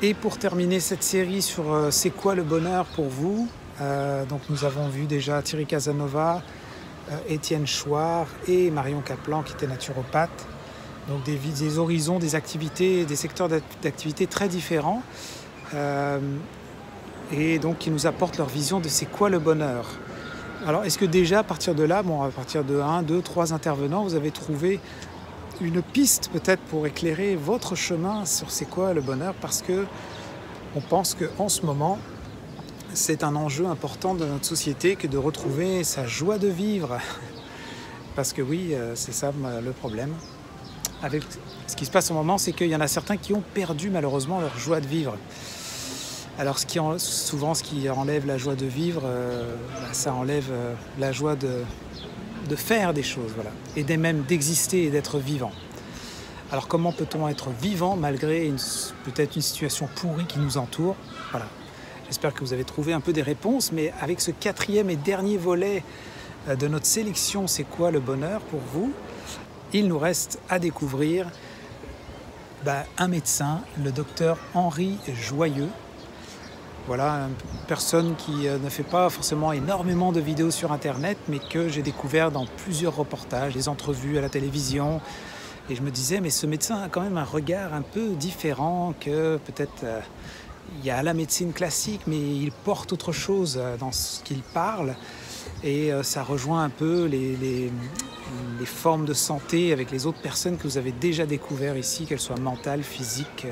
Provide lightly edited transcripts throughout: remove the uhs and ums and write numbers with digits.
Et pour terminer cette série sur c'est quoi le bonheur pour vous, donc nous avons vu déjà Thierry Casanova, Étienne Chouard et Marion Kaplan qui étaient naturopathes. Donc des horizons, des activités, des secteurs d'activité très différents et donc qui nous apportent leur vision de c'est quoi le bonheur. Alors est-ce que déjà à partir de là, à partir de 1, 2, 3 intervenants, vous avez trouvé une piste peut-être pour éclairer votre chemin sur c'est quoi le bonheur, parce que on pense qu'en ce moment, c'est un enjeu important de notre société que de retrouver sa joie de vivre. Parce que oui, c'est ça le problème. Avec ce qui se passe en ce moment, c'est qu'il y en a certains qui ont perdu malheureusement leur joie de vivre. Alors souvent, ce qui enlève la joie de vivre, ça enlève la joie de faire des choses, voilà, et même d'exister et d'être vivant. Alors comment peut-on être vivant malgré peut-être une situation pourrie qui nous entoure? Voilà. J'espère que vous avez trouvé un peu des réponses, mais avec ce 4e et dernier volet de notre sélection c'est quoi le bonheur pour vous, il nous reste à découvrir un médecin, le docteur Henri Joyeux. Voilà, une personne qui ne fait pas forcément énormément de vidéos sur Internet, mais que j'ai découvert dans plusieurs reportages, des entrevues à la télévision. Et je me disais, mais ce médecin a quand même un regard un peu différent que peut-être il y a la médecine classique, mais il porte autre chose dans ce qu'il parle. Et ça rejoint un peu les formes de santé avec les autres personnes que vous avez déjà découvert ici, qu'elles soient mentales, physiques,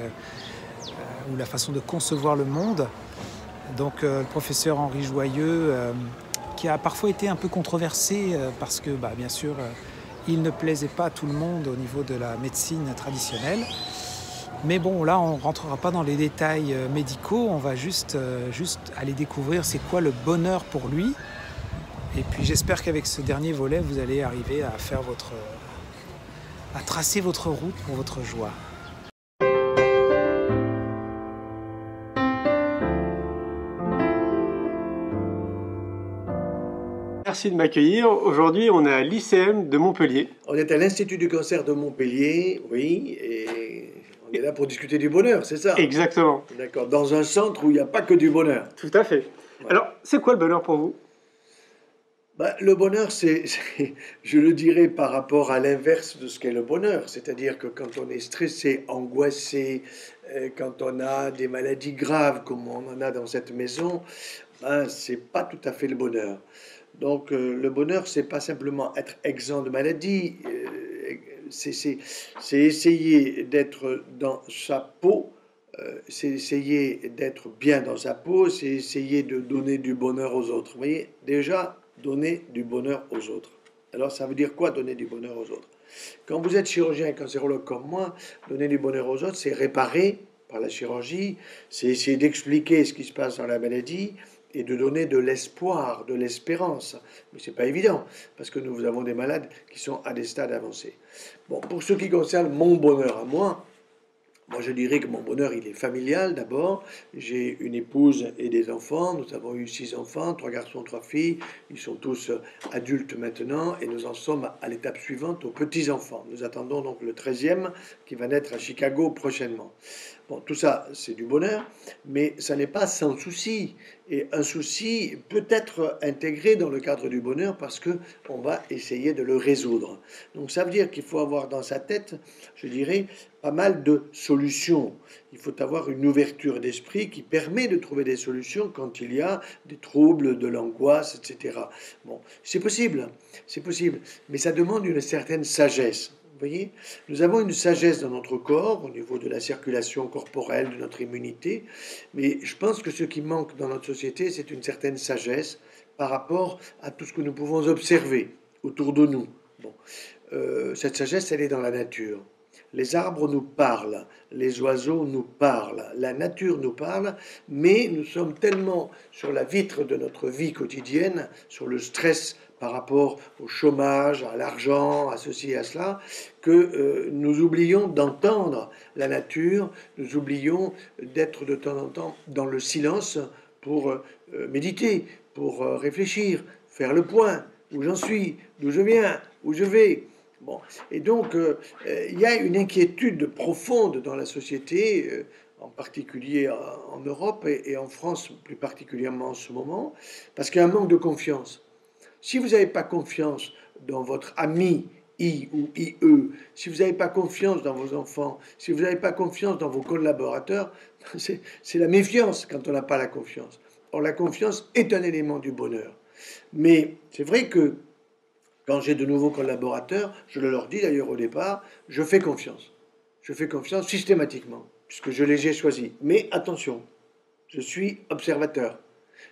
ou la façon de concevoir le monde. Donc le professeur Henri Joyeux, qui a parfois été un peu controversé parce que bien sûr il ne plaisait pas à tout le monde au niveau de la médecine traditionnelle. Mais bon, là on ne rentrera pas dans les détails médicaux, on va juste aller découvrir c'est quoi le bonheur pour lui. Et puis j'espère qu'avec ce dernier volet, vous allez arriver à tracer votre route pour votre joie. Merci de m'accueillir. Aujourd'hui, on est à l'ICM de Montpellier. On est à l'Institut du cancer de Montpellier, oui, et on est là pour discuter du bonheur, c'est ça? Exactement. D'accord, dans un centre où il n'y a pas que du bonheur. Tout à fait. Ouais. Alors, c'est quoi le bonheur pour vous? Le bonheur, je le dirais par rapport à l'inverse de ce qu'est le bonheur. C'est-à-dire que quand on est stressé, angoissé, quand on a des maladies graves comme on en a dans cette maison, c'est pas tout à fait le bonheur. Donc le bonheur, c'est pas simplement être exempt de maladie, c'est essayer d'être dans sa peau, c'est essayer d'être bien dans sa peau, c'est essayer de donner du bonheur aux autres. Vous voyez, déjà, donner du bonheur aux autres. Alors ça veut dire quoi, donner du bonheur aux autres? Quand vous êtes chirurgien et cancérologue comme moi, donner du bonheur aux autres, c'est réparer par la chirurgie, c'est essayer d'expliquer ce qui se passe dans la maladie, et de donner de l'espoir, de l'espérance. Mais ce n'est pas évident, parce que nous avons des malades qui sont à des stades avancés. Bon, pour ce qui concerne mon bonheur à moi, je dirais que mon bonheur, il est familial d'abord. J'ai une épouse et des enfants. Nous avons eu 6 enfants, 3 garçons, 3 filles. Ils sont tous adultes maintenant et nous en sommes à l'étape suivante, aux petits-enfants. Nous attendons donc le 13e qui va naître à Chicago prochainement. Bon, tout ça, c'est du bonheur, mais ça n'est pas sans souci. Et un souci peut être intégré dans le cadre du bonheur parce qu'on va essayer de le résoudre. Donc ça veut dire qu'il faut avoir dans sa tête, je dirais, pas mal de solutions. Il faut avoir une ouverture d'esprit qui permet de trouver des solutions quand il y a des troubles, de l'angoisse, etc. Bon, c'est possible, mais ça demande une certaine sagesse. Vous voyez, nous avons une sagesse dans notre corps au niveau de la circulation corporelle, de notre immunité, mais je pense que ce qui manque dans notre société, c'est une certaine sagesse par rapport à tout ce que nous pouvons observer autour de nous. Bon. Cette sagesse, elle est dans la nature. Les arbres nous parlent, les oiseaux nous parlent, la nature nous parle, mais nous sommes tellement sur la vitre de notre vie quotidienne, sur le stress par rapport au chômage, à l'argent, à ceci et à cela, que nous oublions d'entendre la nature, nous oublions d'être de temps en temps dans le silence pour méditer, pour réfléchir, faire le point, où j'en suis, d'où je viens, où je vais. Bon. Et donc, il y a une inquiétude profonde dans la société en particulier en Europe et en France plus particulièrement en ce moment, parce qu'il y a un manque de confiance. Si vous n'avez pas confiance dans votre ami I ou IE, si vous n'avez pas confiance dans vos enfants, si vous n'avez pas confiance dans vos collaborateurs, c'est la méfiance quand on n'a pas la confiance. Or, la confiance est un élément du bonheur. Mais c'est vrai que quand j'ai de nouveaux collaborateurs, je le leur dis d'ailleurs au départ, je fais confiance. Je fais confiance systématiquement, puisque je les ai choisis. Mais attention, je suis observateur.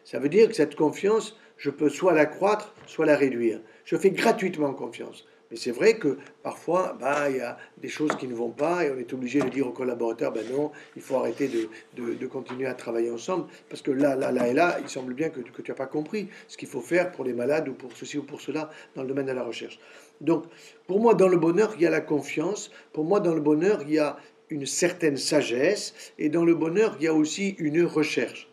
Ça veut dire que cette confiance, je peux soit l'accroître, soit la réduire. Je fais gratuitement confiance. Mais c'est vrai que parfois, il y a des choses qui ne vont pas et on est obligé de dire aux collaborateurs, non, il faut arrêter de continuer à travailler ensemble parce que là et là, il semble bien que tu n'as pas compris ce qu'il faut faire pour les malades ou pour ceci ou pour cela dans le domaine de la recherche. Donc, pour moi, dans le bonheur, il y a la confiance. Pour moi, dans le bonheur, il y a une certaine sagesse et dans le bonheur, il y a aussi une recherche.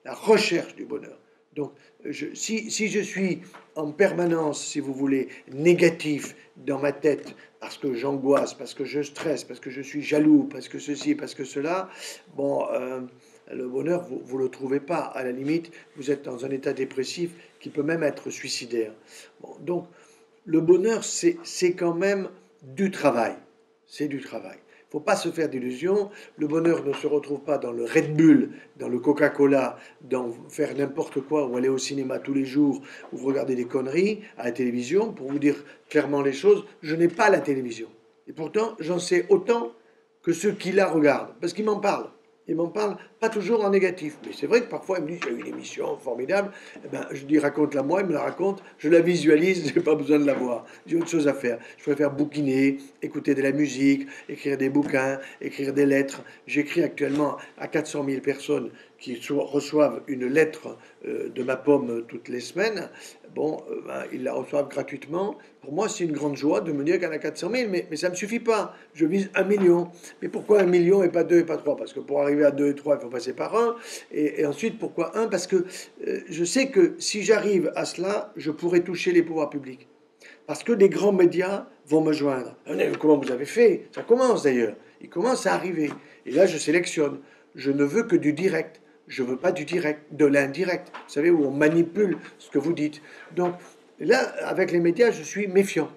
La recherche du bonheur. Donc, si je suis en permanence, si vous voulez, négatif dans ma tête, parce que j'angoisse, parce que je stresse, parce que je suis jaloux, parce que ceci, parce que cela, le bonheur, vous ne le trouvez pas. À la limite, vous êtes dans un état dépressif qui peut même être suicidaire. Donc, le bonheur, c'est quand même du travail. C'est du travail. Il ne faut pas se faire d'illusions. Le bonheur ne se retrouve pas dans le Red Bull, dans le Coca-Cola, dans faire n'importe quoi, ou aller au cinéma tous les jours, ou regardez des conneries à la télévision. Pour vous dire clairement les choses, je n'ai pas la télévision. Et pourtant, j'en sais autant que ceux qui la regardent, parce qu'ils m'en parlent. Ils m'en parlent pas toujours en négatif. Mais c'est vrai que parfois, ils me disent, il y a eu une émission formidable. Je dis, raconte-la moi, ils me la racontent. Je la visualise, je n'ai pas besoin de la voir. J'ai autre chose à faire. Je préfère bouquiner, écouter de la musique, écrire des bouquins, écrire des lettres. J'écris actuellement à 400 000 personnes qui reçoivent une lettre de ma pomme toutes les semaines. Ils la reçoivent gratuitement. Pour moi, c'est une grande joie de me dire qu'il y en a 400 000, mais ça ne me suffit pas. Je vise 1 million. Mais pourquoi 1 million et pas 2 et pas 3? Parce que pour arriver à 2 et 3, il faut passer par 1. Et ensuite, pourquoi 1? Parce que je sais que si j'arrive à cela, je pourrai toucher les pouvoirs publics. Parce que les grands médias vont me joindre. Comment vous avez fait? Ça commence d'ailleurs. Il commence à arriver. Et là, je sélectionne. Je ne veux que du direct. Je ne veux pas du direct, de l'indirect. Vous savez, où on manipule ce que vous dites. Donc là, avec les médias, je suis méfiant.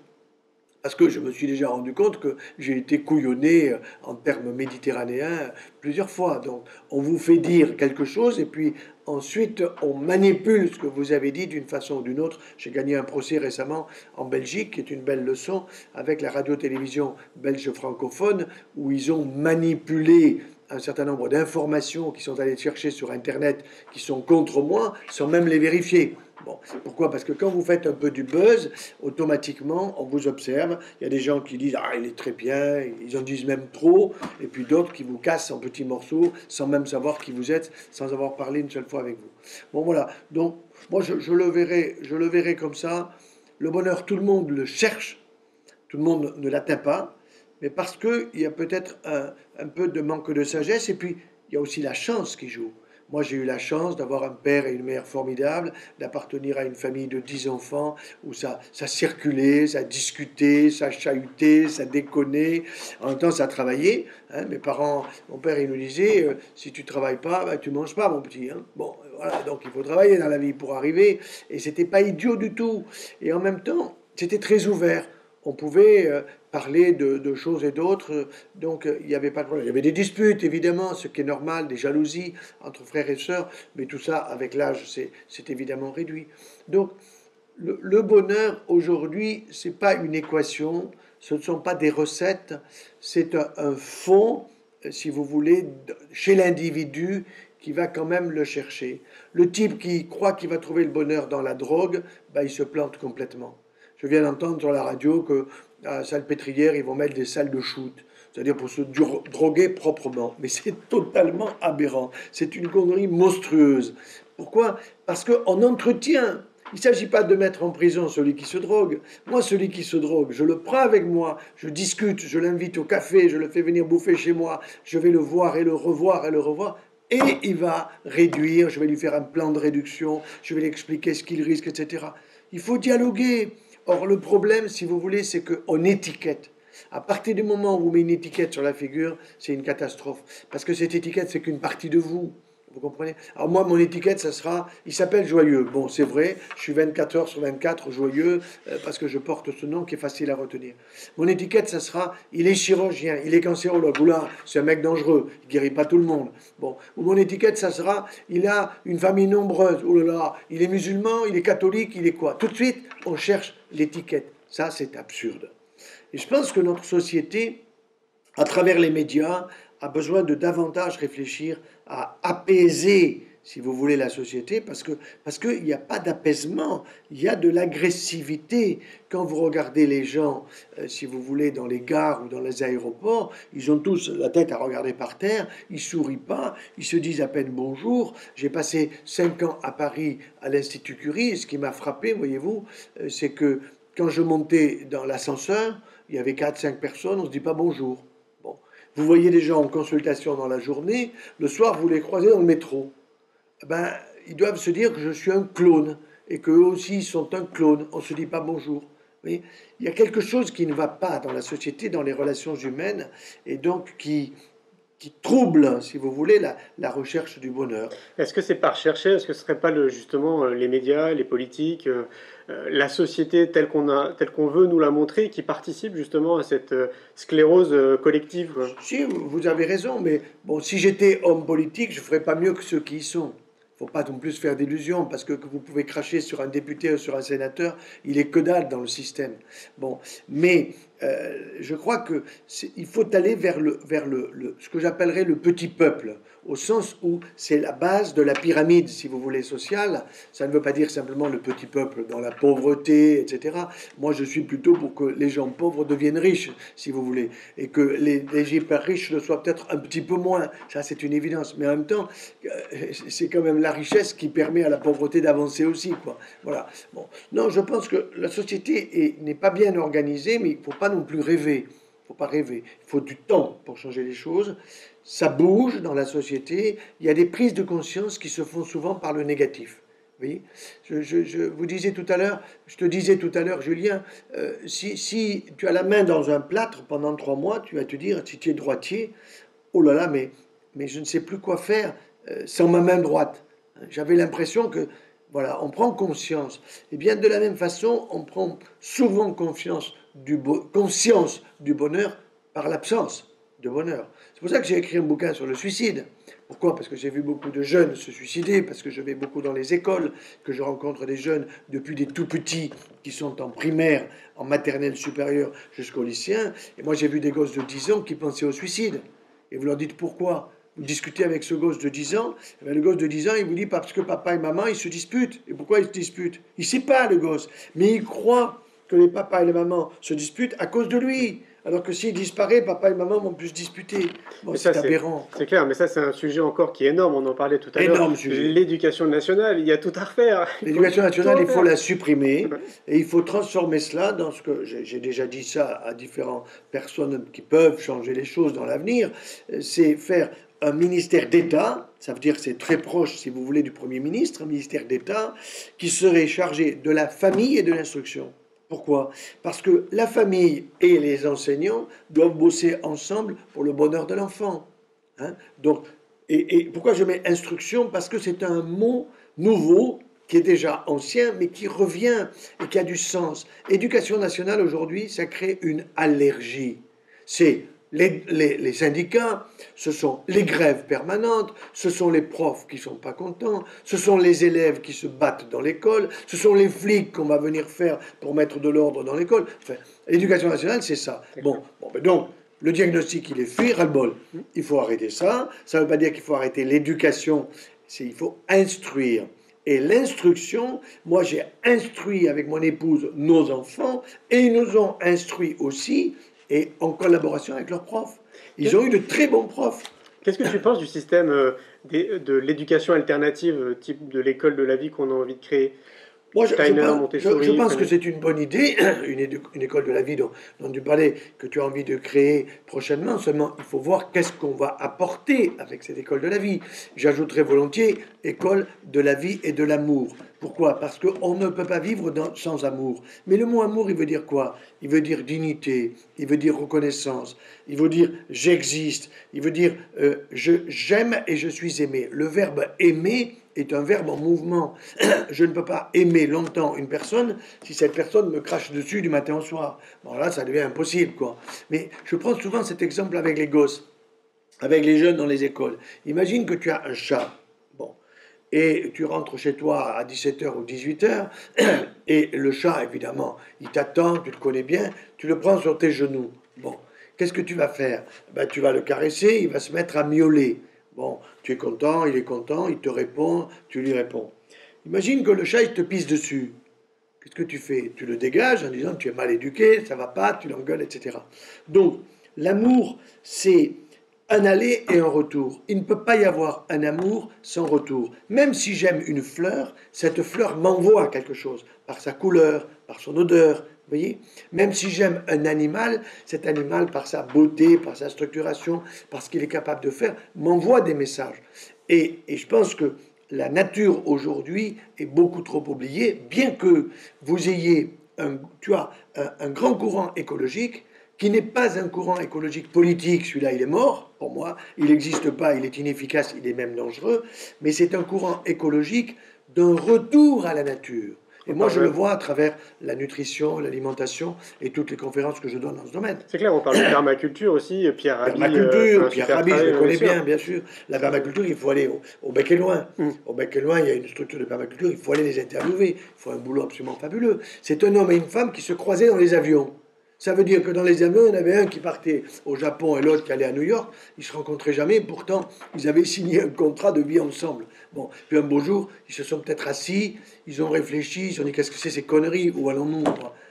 Parce que je me suis déjà rendu compte que j'ai été couillonné en termes méditerranéens plusieurs fois. Donc on vous fait dire quelque chose et puis ensuite on manipule ce que vous avez dit d'une façon ou d'une autre. J'ai gagné un procès récemment en Belgique, qui est une belle leçon, avec la radio-télévision belge francophone, où ils ont manipulé un certain nombre d'informations qui sont allées chercher sur Internet, qui sont contre moi, sans même les vérifier. Pourquoi? Parce que quand vous faites un peu du buzz, automatiquement, on vous observe. Il y a des gens qui disent « Ah, il est très bien », ils en disent même trop, et puis d'autres qui vous cassent en petits morceaux, sans même savoir qui vous êtes, sans avoir parlé une seule fois avec vous. Voilà. Donc, moi, je le verrai comme ça. Le bonheur, tout le monde le cherche, tout le monde ne l'atteint pas, mais parce qu'il y a peut-être un peu de manque de sagesse, et puis il y a aussi la chance qui joue. Moi, j'ai eu la chance d'avoir un père et une mère formidables, d'appartenir à une famille de 10 enfants où ça circulait, ça discutait, ça chahutait, ça déconnait. En même temps, ça travaillait. Mes parents, mon père, il nous disait si tu travailles pas, tu manges pas, mon petit. Voilà, donc il faut travailler dans la vie pour arriver. Et c'était pas idiot du tout. Et en même temps, c'était très ouvert. On pouvait parler de choses et d'autres, donc il n'y avait pas de problème. Il y avait des disputes, évidemment, ce qui est normal, des jalousies entre frères et sœurs, mais tout ça, avec l'âge, c'est évidemment réduit. Donc, le bonheur, aujourd'hui, ce n'est pas une équation, ce ne sont pas des recettes, c'est un fond, si vous voulez, chez l'individu qui va quand même le chercher. Le type qui croit qu'il va trouver le bonheur dans la drogue, il se plante complètement. Je viens d'entendre sur la radio que à la Salpêtrière, ils vont mettre des salles de shoot, c'est-à-dire pour se droguer proprement. Mais c'est totalement aberrant. C'est une connerie monstrueuse. Pourquoi? Parce qu'on entretient. Il ne s'agit pas de mettre en prison celui qui se drogue. Moi, celui qui se drogue, je le prends avec moi, je discute, je l'invite au café, je le fais venir bouffer chez moi, je vais le voir et le revoir et le revoir. Et il va réduire, je vais lui faire un plan de réduction, je vais lui expliquer ce qu'il risque, etc. Il faut dialoguer. Or, le problème, si vous voulez, c'est qu'on étiquette. À partir du moment où vous mettez une étiquette sur la figure, c'est une catastrophe. Parce que cette étiquette, c'est qu'une partie de vous. Vous comprenez? Alors moi, mon étiquette, ça sera, il s'appelle Joyeux. Bon, c'est vrai, je suis 24 heures sur 24 joyeux parce que je porte ce nom qui est facile à retenir. Mon étiquette, ça sera, il est chirurgien, il est cancérologue. Oula, c'est un mec dangereux, il guérit pas tout le monde. Bon, ou mon étiquette, ça sera, il a une famille nombreuse. Oh là là, il est musulman, il est catholique, il est quoi? Tout de suite, on cherche l'étiquette. Ça, c'est absurde. Et je pense que notre société, à travers les médias, a besoin de davantage réfléchir à apaiser, si vous voulez, la société, parce qu'il n'y a pas d'apaisement, il y a de l'agressivité. Quand vous regardez les gens, si vous voulez, dans les gares ou dans les aéroports, ils ont tous la tête à regarder par terre, ils sourient pas, ils se disent à peine bonjour. J'ai passé 5 ans à Paris à l'Institut Curie, et ce qui m'a frappé, voyez-vous, c'est que quand je montais dans l'ascenseur, il y avait 4-5 personnes, on ne se dit pas bonjour. Bon. Vous voyez des gens en consultation dans la journée, le soir vous les croisez dans le métro. Ben, ils doivent se dire que je suis un clone et qu'eux aussi sont un clone. On ne se dit pas bonjour. Vous voyez, il y a quelque chose qui ne va pas dans la société, dans les relations humaines, et donc qui trouble, si vous voulez, la recherche du bonheur. Est-ce que c'est par chercher? Est-ce que ce ne serait pas justement les médias, les politiques, la société telle qu'on veut nous la montrer, qui participe justement à cette sclérose collective, quoi? Si, vous avez raison, mais bon, si j'étais homme politique, je ne ferais pas mieux que ceux qui y sont. Il ne faut pas non plus se faire d'illusions, parce que vous pouvez cracher sur un député ou sur un sénateur, il est que dalle dans le système. Bon, mais je crois que il faut aller vers ce que j'appellerais le petit peuple, au sens où c'est la base de la pyramide, si vous voulez, sociale. Ça ne veut pas dire simplement le petit peuple dans la pauvreté, etc. Moi, je suis plutôt pour que les gens pauvres deviennent riches, si vous voulez, et que les hyper riches le soient peut-être un petit peu moins. Ça, c'est une évidence. Mais en même temps, c'est quand même la richesse qui permet à la pauvreté d'avancer aussi, quoi. Voilà. Bon. Non, je pense que la société n'est pas bien organisée, mais il ne faut pas non plus rêver. Il ne faut pas rêver. Il faut du temps pour changer les choses. Ça bouge dans la société. Il y a des prises de conscience qui se font souvent par le négatif. Vous voyez, je vous disais tout à l'heure, je te disais tout à l'heure, Julien, si tu as la main dans un plâtre pendant 3 mois, tu vas te dire, si tu es droitier, oh là là, mais je ne sais plus quoi faire sans ma main droite. J'avais l'impression que, voilà, on prend conscience. Et bien de la même façon, on prend souvent conscience du bonheur par l'absence de bonheur. C'est pour ça que j'ai écrit un bouquin sur le suicide. Pourquoi? Parce que j'ai vu beaucoup de jeunes se suicider, parce que je vais beaucoup dans les écoles, que je rencontre des jeunes depuis des tout petits qui sont en primaire, en maternelle supérieure jusqu'au lycéen. Et moi j'ai vu des gosses de 10 ans qui pensaient au suicide. Et vous leur dites pourquoi? Vous discutez avec ce gosse de 10 ans, et bien le gosse de 10 ans, il vous dit parce que papa et maman, ils se disputent. Et pourquoi ils se disputent? Il ne sait pas, le gosse. Mais il croit que les papas et les mamans se disputent à cause de lui. Alors que s'il disparaît, papa et maman vont plus se disputer. Bon, c'est aberrant. C'est clair, mais ça c'est un sujet encore qui est énorme, on en parlait tout à l'heure. Énorme sujet. L'éducation nationale, il y a tout à refaire. L'éducation nationale, il faut la supprimer, et il faut transformer cela dans ce que, j'ai déjà dit ça à différentes personnes qui peuvent changer les choses dans l'avenir, c'est faire un ministère d'État, ça veut dire que c'est très proche, si vous voulez, du Premier ministre, un ministère d'État qui serait chargé de la famille et de l'instruction. Pourquoi? Parce que la famille et les enseignants doivent bosser ensemble pour le bonheur de l'enfant. Hein? Donc, et pourquoi je mets instruction? Parce que c'est un mot nouveau qui est déjà ancien, mais qui revient et qui a du sens. Éducation nationale, aujourd'hui, ça crée une allergie. C'est les syndicats, ce sont les grèves permanentes, ce sont les profs qui ne sont pas contents, ce sont les élèves qui se battent dans l'école, ce sont les flics qu'on va venir faire pour mettre de l'ordre dans l'école. Enfin, l'éducation nationale, c'est ça. Bon, ben donc, le diagnostic, il est fait, ras-le-bol. Il faut arrêter ça. Ça ne veut pas dire qu'il faut arrêter l'éducation, il faut instruire. Et l'instruction, moi j'ai instruit avec mon épouse nos enfants, et ils nous ont instruits aussi, et en collaboration avec leurs profs. Ils ont eu de très bons profs. Qu'est-ce que tu penses du système de l'éducation alternative, type de l'école de la vie qu'on a envie de créer? Moi, Steiner, Montessori. je pense que c'est une bonne idée, une école de la vie dont tu parlais, que tu as envie de créer prochainement. Seulement, il faut voir qu'est-ce qu'on va apporter avec cette école de la vie. J'ajouterais volontiers école de la vie et de l'amour. Pourquoi? Parce qu'on ne peut pas vivre sans amour. Mais le mot amour, il veut dire quoi? Il veut dire dignité, il veut dire reconnaissance, il veut dire j'existe, il veut dire j'aime et je suis aimé. Le verbe aimer est un verbe en mouvement. Je ne peux pas aimer longtemps une personne si cette personne me crache dessus du matin au soir. Bon, là, ça devient impossible, quoi. Mais je prends souvent cet exemple avec les gosses, avec les jeunes dans les écoles. Imagine que tu as un chat. Bon. Et tu rentres chez toi à 17h ou 18h, et le chat, évidemment, il t'attend, tu le connais bien, tu le prends sur tes genoux. Bon. Qu'est-ce que tu vas faire? Ben, tu vas le caresser, il va se mettre à miauler. Bon, tu es content, il te répond, tu lui réponds. Imagine que le chat, il te pisse dessus. Qu'est-ce que tu fais? Tu le dégages en disant tu es mal éduqué, ça va pas, tu l'engueules, etc. Donc, l'amour, c'est un aller et un retour. Il ne peut pas y avoir un amour sans retour. Même si j'aime une fleur, cette fleur m'envoie quelque chose, par sa couleur, par son odeur. Vous voyez? Même si j'aime un animal, cet animal, par sa beauté, par sa structuration, par ce qu'il est capable de faire, m'envoie des messages. Et je pense que la nature aujourd'hui est beaucoup trop oubliée, bien que vous ayez un grand courant écologique qui n'est pas un courant écologique politique, celui-là il est mort, pour moi, il n'existe pas, il est inefficace, il est même dangereux, mais c'est un courant écologique d'un retour à la nature. Et moi, je le vois à travers la nutrition, l'alimentation et toutes les conférences que je donne dans ce domaine. C'est clair, on parle de permaculture aussi. Pierre Rabhi, Pierre Rabhi, je le connais bien, bien sûr. La permaculture, il faut aller au bec et loin. Au bec et loin, il y a une structure de permaculture, il faut aller les interviewer. Il faut un boulot absolument fabuleux. C'est un homme et une femme qui se croisaient dans les avions. Ça veut dire que dans les avions, il y en avait un qui partait au Japon et l'autre qui allait à New York. Ils ne se rencontraient jamais, pourtant, ils avaient signé un contrat de vie ensemble. Bon, puis un beau jour, ils se sont peut-être assis, ils ont réfléchi, ils se sont dit qu'est-ce que c'est ces conneries? Où allons-nous?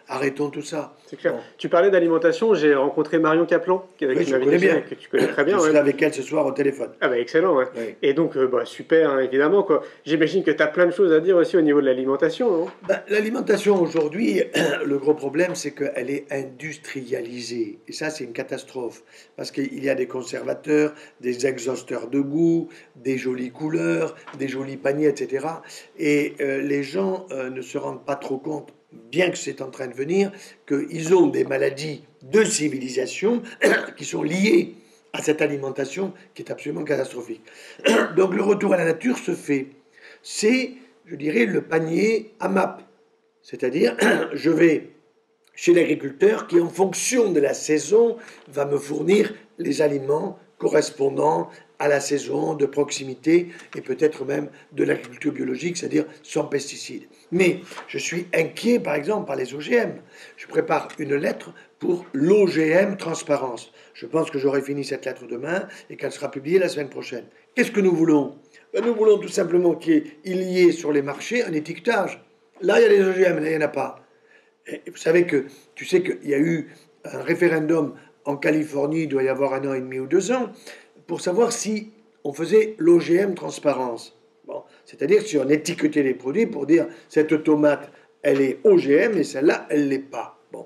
Arrêtons tout ça. C'est clair. Bon. Tu parlais d'alimentation, j'ai rencontré Marion Caplan, que tu connais très bien. Je serai avec elle ce soir au téléphone. Ah bah excellent, ouais. Oui. Et donc, super, hein, évidemment, quoi. J'imagine que tu as plein de choses à dire aussi au niveau de l'alimentation, non? L'alimentation aujourd'hui, le gros problème, c'est qu'elle est industrialisée. Et ça, c'est une catastrophe. Parce qu'il y a des conservateurs, des exhausteurs de goût, des jolies couleurs, des jolis paniers, etc. Et les gens ne se rendent pas trop compte, bien que c'est en train de venir, qu'ils ont des maladies de civilisation qui sont liées à cette alimentation qui est absolument catastrophique. Donc le retour à la nature se fait. C'est, je dirais, le panier AMAP. C'est-à-dire, je vais chez l'agriculteur qui, en fonction de la saison, va me fournir les aliments correspondant à la saison, de proximité, et peut-être même de l'agriculture biologique, c'est-à-dire sans pesticides. Mais je suis inquiet, par exemple, par les OGM. Je prépare une lettre pour l'OGM transparence. Je pense que j'aurai fini cette lettre demain et qu'elle sera publiée la semaine prochaine. Qu'est-ce que nous voulons? Nous voulons tout simplement qu'il y ait sur les marchés un étiquetage. Là, il y a les OGM, là, il n'y en a pas. Et vous savez tu sais qu'il y a eu un référendum en Californie, il doit y avoir 1 an et demi ou 2 ans, pour savoir si on faisait l'OGM transparence. Bon, c'est-à-dire si on étiquetait les produits pour dire cette tomate, elle est OGM et celle-là, elle ne l'est pas. Bon.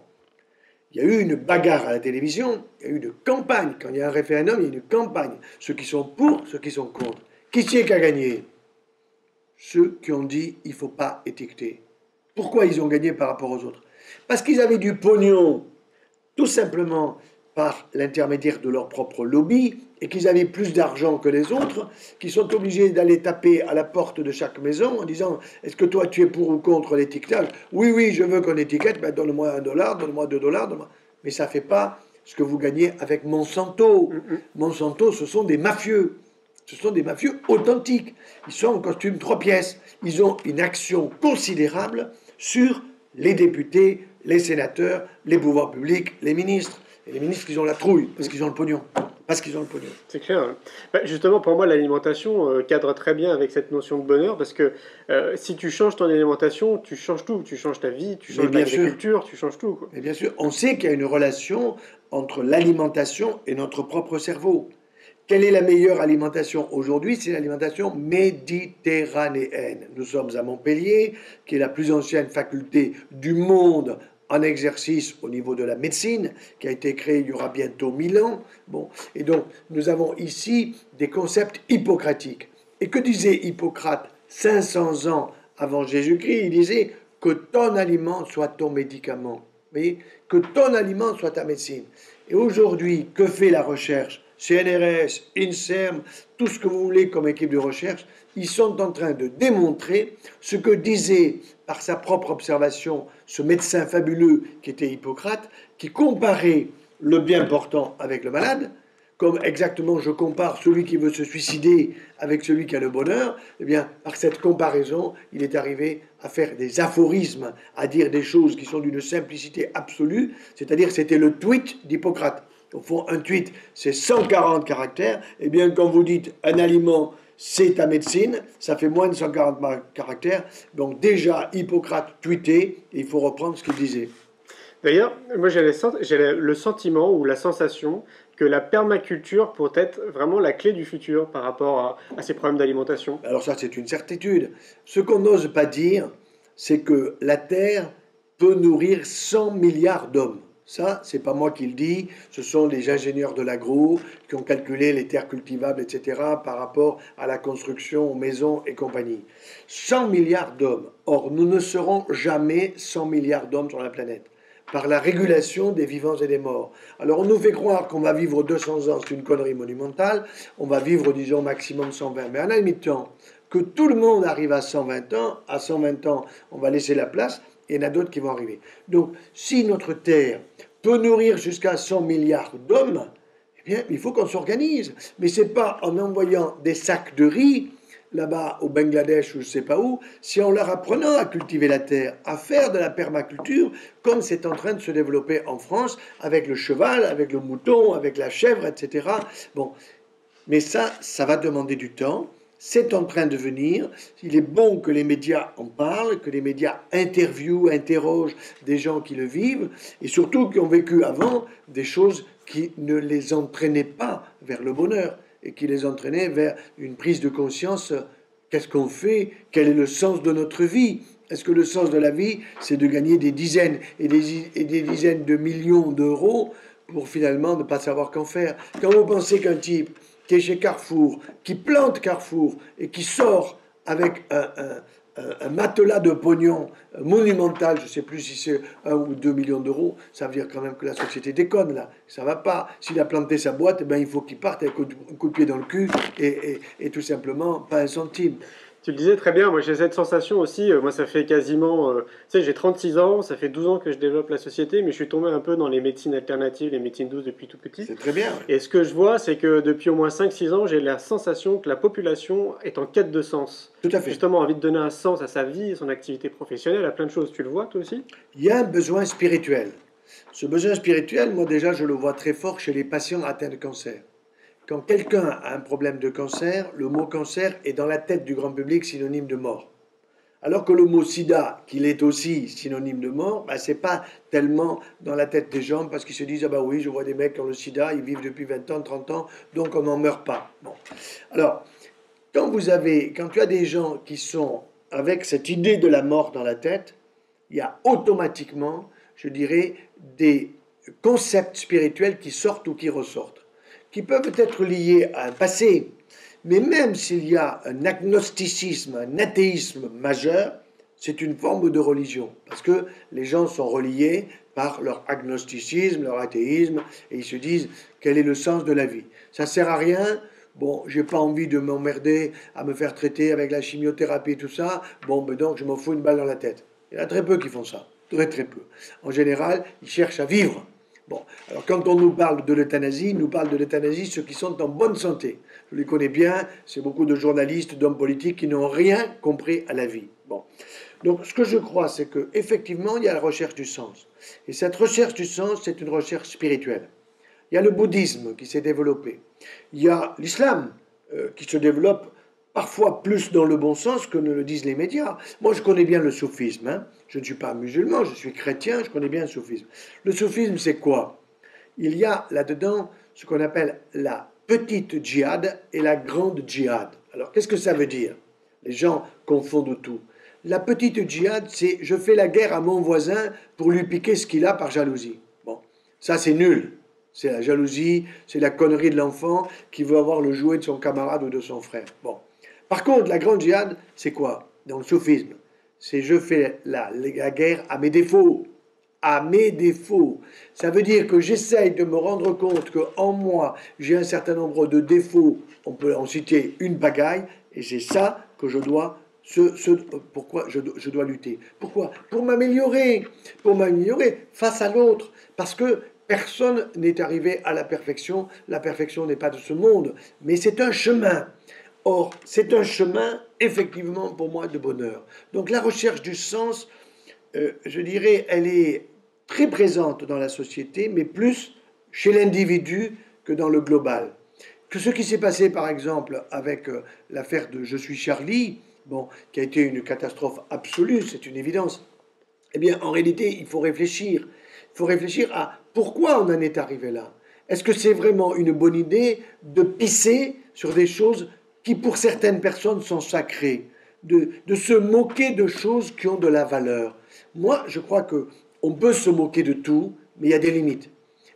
Il y a eu une bagarre à la télévision, il y a eu une campagne. Quand il y a un référendum, il y a une campagne. Ceux qui sont pour, ceux qui sont contre. Qui c'est qui a gagné? Ceux qui ont dit il ne faut pas étiqueter. Pourquoi ils ont gagné par rapport aux autres? Parce qu'ils avaient du pognon, tout simplement par l'intermédiaire de leur propre lobby, et qu'ils avaient plus d'argent que les autres, qui sont obligés d'aller taper à la porte de chaque maison en disant « Est-ce que toi tu es pour ou contre l'étiquetage ?»« Oui, oui, je veux qu'on étiquette, ben donne-moi $1, donne-moi $2, donne-moi... » Mais ça ne fait pas ce que vous gagnez avec Monsanto. Monsanto, ce sont des mafieux. Ce sont des mafieux authentiques. Ils sont en costume 3 pièces. Ils ont une action considérable sur les députés, les sénateurs, les pouvoirs publics, les ministres. Et les ministres, ils ont la trouille, parce qu'ils ont le pognon. Parce qu'ils ont le pognon. C'est clair. Hein. Bah, justement, pour moi, l'alimentation cadre très bien avec cette notion de bonheur, parce que si tu changes ton alimentation, tu changes tout. Tu changes ta vie, tu changes l'agriculture, tu changes tout. Quoi. Mais bien sûr, on sait qu'il y a une relation entre l'alimentation et notre propre cerveau. quelle est la meilleure alimentation aujourd'hui? C'est l'alimentation méditerranéenne. Nous sommes à Montpellier, qui est la plus ancienne faculté du monde en exercice au niveau de la médecine, qui a été créée il y aura bientôt 1000 ans. Bon, et donc nous avons ici des concepts hippocratiques. Et que disait Hippocrate 500 ans avant Jésus-Christ? Il disait que ton aliment soit ton médicament. Vous voyez, que ton aliment soit ta médecine. Et aujourd'hui, que fait la recherche? CNRS, INSERM, tout ce que vous voulez comme équipe de recherche, ils sont en train de démontrer ce que disait par sa propre observation ce médecin fabuleux qui était Hippocrate, qui comparait le bien portant avec le malade, comme exactement je compare celui qui veut se suicider avec celui qui a le bonheur, eh bien, par cette comparaison, il est arrivé à faire des aphorismes, à dire des choses qui sont d'une simplicité absolue, c'est-à-dire c'était le tweet d'Hippocrate. Au fond, un tweet, c'est 140 caractères, eh bien, quand vous dites un aliment, c'est ta médecine, ça fait moins de 140 caractères, donc déjà, Hippocrate tweetait, et il faut reprendre ce qu'il disait. D'ailleurs, moi j'ai le sentiment ou la sensation que la permaculture pourrait être vraiment la clé du futur par rapport à ces problèmes d'alimentation. Alors ça, c'est une certitude. Ce qu'on n'ose pas dire, c'est que la Terre peut nourrir 100 milliards d'hommes. Ça, c'est pas moi qui le dis, ce sont les ingénieurs de l'agro qui ont calculé les terres cultivables, etc., par rapport à la construction aux maisons et compagnie. 100 milliards d'hommes. Or, nous ne serons jamais 100 milliards d'hommes sur la planète, par la régulation des vivants et des morts. Alors on nous fait croire qu'on va vivre 200 ans, c'est une connerie monumentale, on va vivre, disons, maximum 120. Mais en admettant que tout le monde arrive à 120 ans, à 120 ans, on va laisser la place, et il y en a d'autres qui vont arriver. Donc, si notre Terre peut nourrir jusqu'à 100 milliards d'hommes, eh bien, il faut qu'on s'organise. Mais ce n'est pas en envoyant des sacs de riz là-bas au Bangladesh ou je ne sais pas où, si en leur apprenant à cultiver la terre, à faire de la permaculture, comme c'est en train de se développer en France, avec le cheval, avec le mouton, avec la chèvre, etc. Bon, mais ça va demander du temps. C'est en train de venir. Il est bon que les médias en parlent, que les médias interviewent, interrogent des gens qui le vivent, et surtout qui ont vécu avant des choses qui ne les entraînaient pas vers le bonheur, et qui les entraînaient vers une prise de conscience. Qu'est-ce qu'on fait? Quel est le sens de notre vie? Est-ce que le sens de la vie, c'est de gagner des dizaines et des dizaines de millions d'euros pour finalement ne pas savoir qu'en faire? Quand vous pensez qu'un type qui est chez Carrefour, qui plante Carrefour et qui sort avec un matelas de pognon monumental, je ne sais plus si c'est 1 ou 2 millions d'euros, ça veut dire quand même que la société déconne là, ça ne va pas. S'il a planté sa boîte, eh ben, il faut qu'il parte avec un coup de pied dans le cul et tout simplement pas un centime. Tu le disais très bien, moi j'ai cette sensation aussi, moi ça fait quasiment, tu sais, j'ai 36 ans, ça fait 12 ans que je développe la société, mais je suis tombé un peu dans les médecines alternatives, les médecines douces depuis tout petit. C'est très bien. Et ce que je vois, c'est que depuis au moins 5-6 ans, j'ai la sensation que la population est en quête de sens. Tout à fait. Justement, envie de donner un sens à sa vie, à son activité professionnelle, à plein de choses. Tu le vois toi aussi? Il y a un besoin spirituel. Ce besoin spirituel, moi déjà, je le vois très fort chez les patients atteints de cancer. Quand quelqu'un a un problème de cancer, le mot cancer est dans la tête du grand public synonyme de mort. Alors que le mot sida, qu'il est aussi synonyme de mort, ben, ce n'est pas tellement dans la tête des gens parce qu'ils se disent « Ah bah oui, je vois des mecs qui ont le sida, ils vivent depuis 20 ans, 30 ans, donc on n'en meurt pas. » Bon. Alors, quand tu as des gens qui sont avec cette idée de la mort dans la tête, il y a automatiquement, je dirais, des concepts spirituels qui sortent ou qui ressortent, qui peuvent être liés à un passé, mais même s'il y a un agnosticisme, un athéisme majeur, c'est une forme de religion, parce que les gens sont reliés par leur agnosticisme, leur athéisme, et ils se disent quel est le sens de la vie. Ça ne sert à rien, bon, j'ai pas envie de m'emmerder à me faire traiter avec la chimiothérapie et tout ça, bon, ben donc je m'en fous une balle dans la tête. Il y en a très peu qui font ça, très très peu. En général, ils cherchent à vivre. Bon, alors quand on nous parle de l'euthanasie, nous parle de l'euthanasie ceux qui sont en bonne santé. Je les connais bien, c'est beaucoup de journalistes, d'hommes politiques qui n'ont rien compris à la vie. Bon. Donc ce que je crois, c'est qu'effectivement, il y a la recherche du sens. Et cette recherche du sens, c'est une recherche spirituelle. Il y a le bouddhisme qui s'est développé. Il y a l'islam qui se développe parfois plus dans le bon sens que ne le disent les médias. Moi, je connais bien le soufisme. Hein. Je ne suis pas musulman, je suis chrétien, je connais bien le soufisme. Le soufisme, c'est quoi? Il y a là-dedans ce qu'on appelle la petite djihad et la grande djihad. Alors, qu'est-ce que ça veut dire? Les gens confondent tout. La petite djihad, c'est je fais la guerre à mon voisin pour lui piquer ce qu'il a par jalousie. Bon, ça c'est nul. C'est la jalousie, c'est la connerie de l'enfant qui veut avoir le jouet de son camarade ou de son frère. Bon. Par contre, la grande djihad, c'est quoi? Dans le soufisme, c'est je fais la guerre à mes défauts. À mes défauts. Ça veut dire que j'essaye de me rendre compte qu'en moi, j'ai un certain nombre de défauts. On peut en citer une pagaille, et c'est ça que je dois pourquoi je dois lutter. Pourquoi? Pour m'améliorer face à l'autre. Parce que personne n'est arrivé à la perfection n'est pas de ce monde, mais c'est un chemin. Or, c'est un chemin, effectivement, pour moi, de bonheur. Donc la recherche du sens, je dirais, elle est très présente dans la société, mais plus chez l'individu que dans le global. Que ce qui s'est passé, par exemple, avec l'affaire de Je suis Charlie, bon, qui a été une catastrophe absolue, c'est une évidence, eh bien, en réalité, il faut réfléchir. Il faut réfléchir à pourquoi on en est arrivé là. Est-ce que c'est vraiment une bonne idée de pisser sur des choses qui, pour certaines personnes, sont sacrées, de se moquer de choses qui ont de la valeur? Moi, je crois qu'on peut se moquer de tout, mais il y a des limites.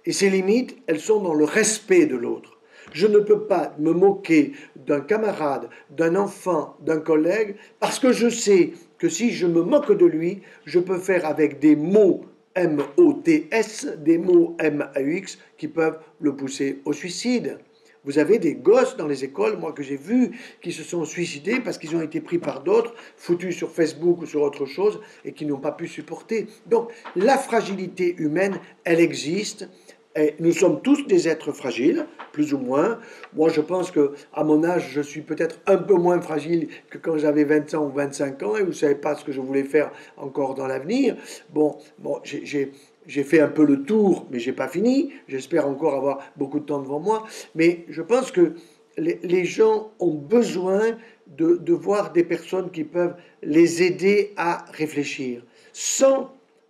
Et ces limites, elles sont dans le respect de l'autre. Je ne peux pas me moquer d'un camarade, d'un enfant, d'un collègue, parce que je sais que si je me moque de lui, je peux faire avec des mots M-O-T-S, des mots M-A-U-X, qui peuvent le pousser au suicide. Vous avez des gosses dans les écoles, moi que j'ai vus, qui se sont suicidés parce qu'ils ont été pris par d'autres, foutus sur Facebook ou sur autre chose, et qui n'ont pas pu supporter. Donc la fragilité humaine, elle existe. Et nous sommes tous des êtres fragiles, plus ou moins. Moi, je pense qu'à mon âge, je suis peut-être un peu moins fragile que quand j'avais 20 ans ou 25 ans, et vous ne savez pas ce que je voulais faire encore dans l'avenir. Bon, j'ai fait un peu le tour, mais je n'ai pas fini. J'espère encore avoir beaucoup de temps devant moi. Mais je pense que les gens ont besoin de voir des personnes qui peuvent les aider à réfléchir,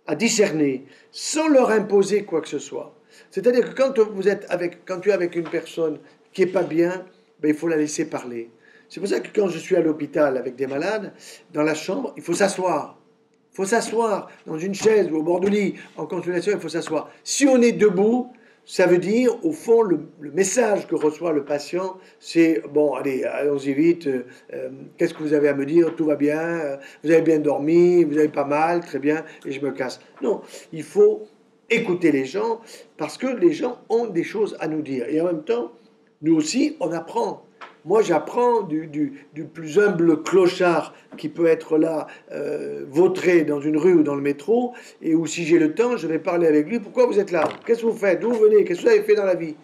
à discerner, sans leur imposer quoi que ce soit. C'est-à-dire que quand tu es avec une personne qui n'est pas bien, ben, il faut la laisser parler. C'est pour ça que quand je suis à l'hôpital avec des malades, dans la chambre, il faut s'asseoir. Il faut s'asseoir dans une chaise ou au bord du lit. En consultation, il faut s'asseoir. Si on est debout, ça veut dire, au fond, le message que reçoit le patient, c'est « Bon, allez, allons-y vite, qu'est-ce que vous avez à me dire? Tout va bien, vous avez bien dormi, vous avez pas mal, très bien, et je me casse. » Non, il faut écouter les gens, parce que les gens ont des choses à nous dire. Et en même temps, nous aussi, on apprend. Moi, j'apprends du plus humble clochard qui peut être là, vautré dans une rue ou dans le métro, et où si j'ai le temps, je vais parler avec lui. Pourquoi vous êtes là? Qu'est-ce que vous faites? D'où vous venez? Qu'est-ce que vous avez fait dans la vie?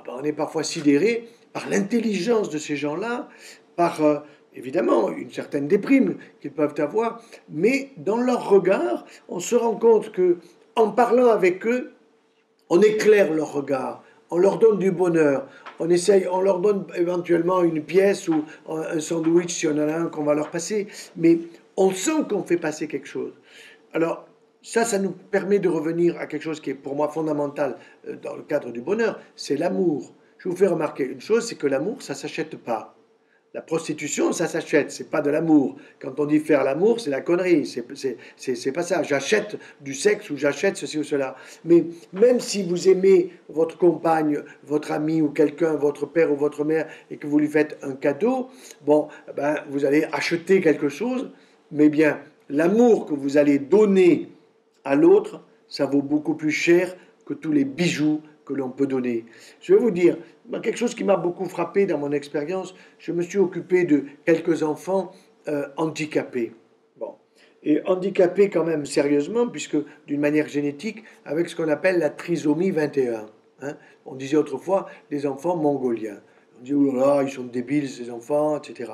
On est parfois sidéré par l'intelligence de ces gens-là, par évidemment une certaine déprime qu'ils peuvent avoir, mais dans leur regard, on se rend compte que en parlant avec eux, on éclaire leur regard, on leur donne du bonheur, on leur donne éventuellement une pièce ou un sandwich si on en a un qu'on va leur passer, mais on sent qu'on fait passer quelque chose. Alors ça nous permet de revenir à quelque chose qui est pour moi fondamental dans le cadre du bonheur, c'est l'amour. Je vous fais remarquer une chose, c'est que l'amour, ça ne s'achète pas. La prostitution, ça s'achète, c'est pas de l'amour. Quand on dit faire l'amour, c'est la connerie, c'est pas ça. J'achète du sexe ou j'achète ceci ou cela. Mais même si vous aimez votre compagne, votre ami ou quelqu'un, votre père ou votre mère, et que vous lui faites un cadeau, bon, ben, vous allez acheter quelque chose, mais bien, l'amour que vous allez donner à l'autre, ça vaut beaucoup plus cher que tous les bijoux que l'on peut donner. Je vais vous dire, quelque chose qui m'a beaucoup frappé dans mon expérience, je me suis occupé de quelques enfants handicapés. Bon. Et handicapés quand même sérieusement, puisque d'une manière génétique, avec ce qu'on appelle la trisomie 21. Hein. On disait autrefois des enfants mongoliens. On dit, oh là là, ils sont débiles ces enfants, etc.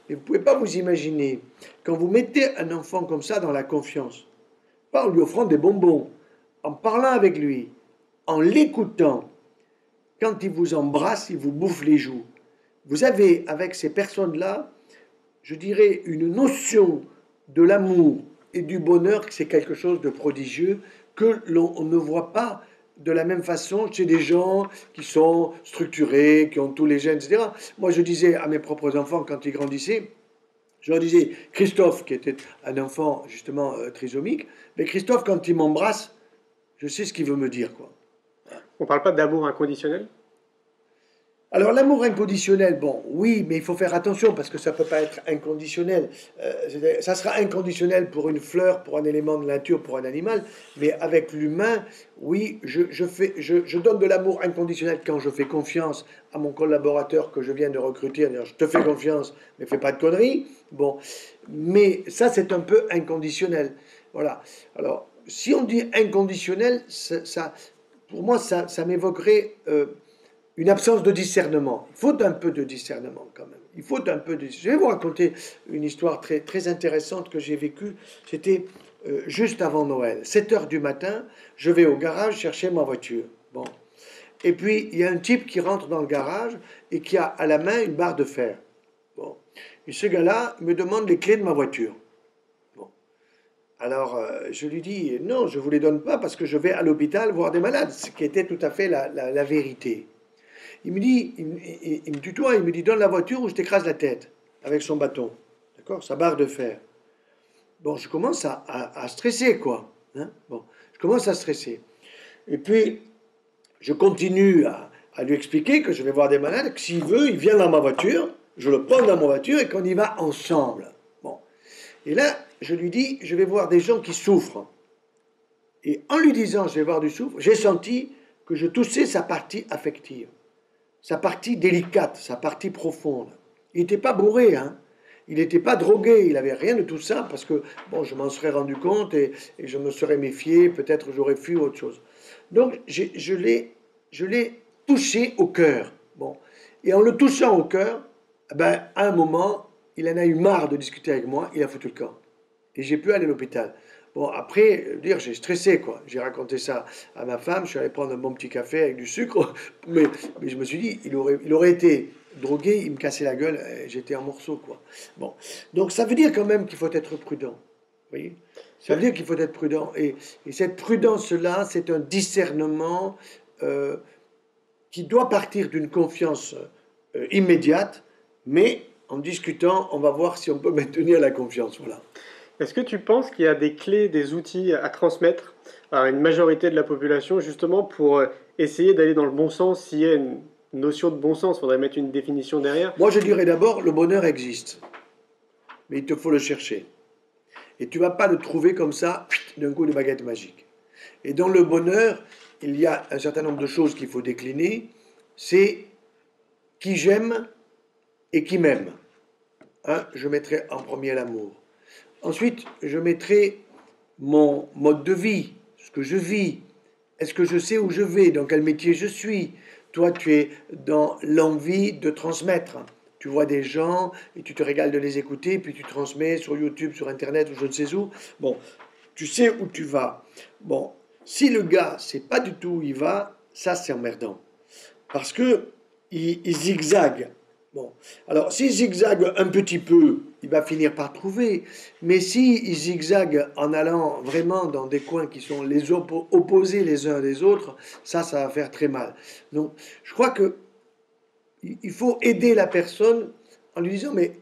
Mais vous ne pouvez pas vous imaginer, quand vous mettez un enfant comme ça dans la confiance, pas en lui offrant des bonbons, en parlant avec lui, en l'écoutant, quand il vous embrasse, il vous bouffe les joues. Vous avez, avec ces personnes-là, je dirais, une notion de l'amour et du bonheur, que c'est quelque chose de prodigieux, que l'on ne voit pas de la même façon chez des gens qui sont structurés, qui ont tous les gènes, etc. Moi, je disais à mes propres enfants quand ils grandissaient, je leur disais, Christophe, qui était un enfant justement trisomique, mais Christophe, quand il m'embrasse, je sais ce qu'il veut me dire, quoi. On ne parle pas d'amour inconditionnel? Alors l'amour inconditionnel, bon, oui, mais il faut faire attention parce que ça ne peut pas être inconditionnel. Ça sera inconditionnel pour une fleur, pour un élément de nature, pour un animal, mais avec l'humain, oui, je donne de l'amour inconditionnel quand je fais confiance à mon collaborateur que je viens de recruter, en disant, je te fais confiance, mais fais pas de conneries. Bon, mais ça c'est un peu inconditionnel. Voilà. Alors, si on dit inconditionnel, pour moi, ça m'évoquerait une absence de discernement. Il faut un peu de discernement quand même. Il faut un peu de... Je vais vous raconter une histoire très, très intéressante que j'ai vécue. C'était juste avant Noël. 7 heures du matin, je vais au garage chercher ma voiture. Bon. Et puis, il y a un type qui rentre dans le garage et qui a à la main une barre de fer. Bon. Et ce gars-là me demande les clés de ma voiture. Bon. Alors, je lui dis, non, je ne vous les donne pas parce que je vais à l'hôpital voir des malades, ce qui était tout à fait la vérité. Il me dit, il me tutoie, il me dit, donne la voiture ou je t'écrase la tête avec son bâton, d'accord, sa barre de fer. Bon, je commence à stresser, quoi. Hein, bon, je commence à stresser. Et puis, je continue à lui expliquer que je vais voir des malades, que s'il veut, il vient dans ma voiture, je le prends dans ma voiture et qu'on y va ensemble. Bon. Et là, je lui dis, je vais voir des gens qui souffrent. Et en lui disant, je vais voir du souffre, j'ai senti que je touchais sa partie affective. Sa partie délicate, sa partie profonde. Il n'était pas bourré, hein. Il n'était pas drogué, il n'avait rien de tout ça, parce que, bon, je m'en serais rendu compte et je me serais méfié, peut-être j'aurais fui autre chose. Donc, je l'ai touché au cœur. Bon. Et en le touchant au cœur, ben, à un moment, il en a eu marre de discuter avec moi, il a foutu le camp. Et j'ai pu aller à l'hôpital. Bon, après, j'ai stressé, quoi. J'ai raconté ça à ma femme, je suis allé prendre un bon petit café avec du sucre, mais je me suis dit, il aurait été drogué, il me cassait la gueule, j'étais en morceaux, quoi. Bon, donc ça veut dire quand même qu'il faut être prudent, vous voyez. Ça veut dire qu'il faut être prudent, et cette prudence-là, c'est un discernement qui doit partir d'une confiance immédiate, mais en discutant, on va voir si on peut maintenir la confiance, voilà. Est-ce que tu penses qu'il y a des clés, des outils à transmettre à une majorité de la population, justement pour essayer d'aller dans le bon sens, s'il y a une notion de bon sens, il faudrait mettre une définition derrière? Moi, je dirais d'abord, le bonheur existe, mais il te faut le chercher. Et tu ne vas pas le trouver comme ça, d'un coup de baguette magique. Et dans le bonheur, il y a un certain nombre de choses qu'il faut décliner. C'est qui j'aime et qui m'aime. Hein, je mettrai en premier l'amour. Ensuite, je mettrai mon mode de vie, ce que je vis. Est-ce que je sais où je vais, dans quel métier je suis? Toi, tu es dans l'envie de transmettre. Tu vois des gens et tu te régales de les écouter, puis tu transmets sur YouTube, sur Internet ou je ne sais où. Bon, tu sais où tu vas. Bon, si le gars ne sait pas du tout où il va, ça c'est emmerdant. Parce que il zigzague. Bon, alors s'il zigzague un petit peu, il va finir par trouver. Mais s'il zigzague en allant vraiment dans des coins qui sont les opposés les uns des autres, ça va faire très mal. Donc, je crois que il faut aider la personne en lui disant, mais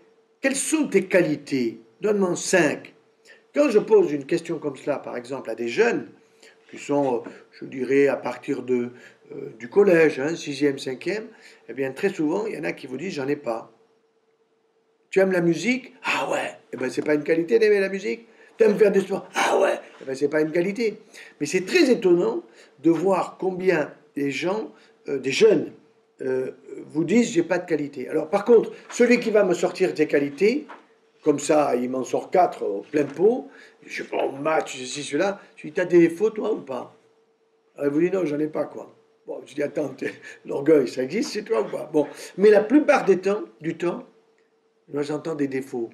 quelles sont tes qualités? Donne-moi 5. Quand je pose une question comme cela, par exemple, à des jeunes, qui sont, je dirais, à partir du collège, 6e, 5e, eh bien, très souvent, il y en a qui vous disent, j'en ai pas. Tu aimes la musique? Ah ouais, eh bien, c'est pas une qualité d'aimer la musique. Tu aimes faire du sport? Ah ouais, eh bien, c'est pas une qualité. Mais c'est très étonnant de voir combien des gens, des jeunes, vous disent, j'ai pas de qualité. Alors, par contre, celui qui va me sortir des qualités, comme ça, il m'en sort 4 au plein pot, je sais pas, en match, ceci, cela, je lui dis, t'as des défauts, toi, ou pas? Alors, il vous dit, non, j'en ai pas, quoi. Bon, je dis, attends, l'orgueil, ça existe chez toi ou pas? Bon, mais la plupart du temps, moi, j'entends des défauts.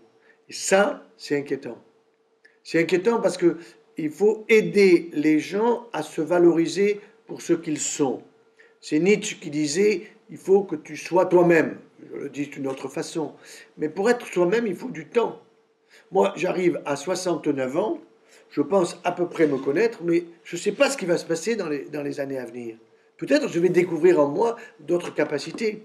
Et ça, c'est inquiétant. C'est inquiétant parce que il faut aider les gens à se valoriser pour ce qu'ils sont. C'est Nietzsche qui disait, il faut que tu sois toi-même. Je le dis d'une autre façon. Mais pour être soi-même, il faut du temps. Moi, j'arrive à 69 ans, je pense à peu près me connaître, mais je ne sais pas ce qui va se passer dans les années à venir. Peut-être je vais découvrir en moi d'autres capacités.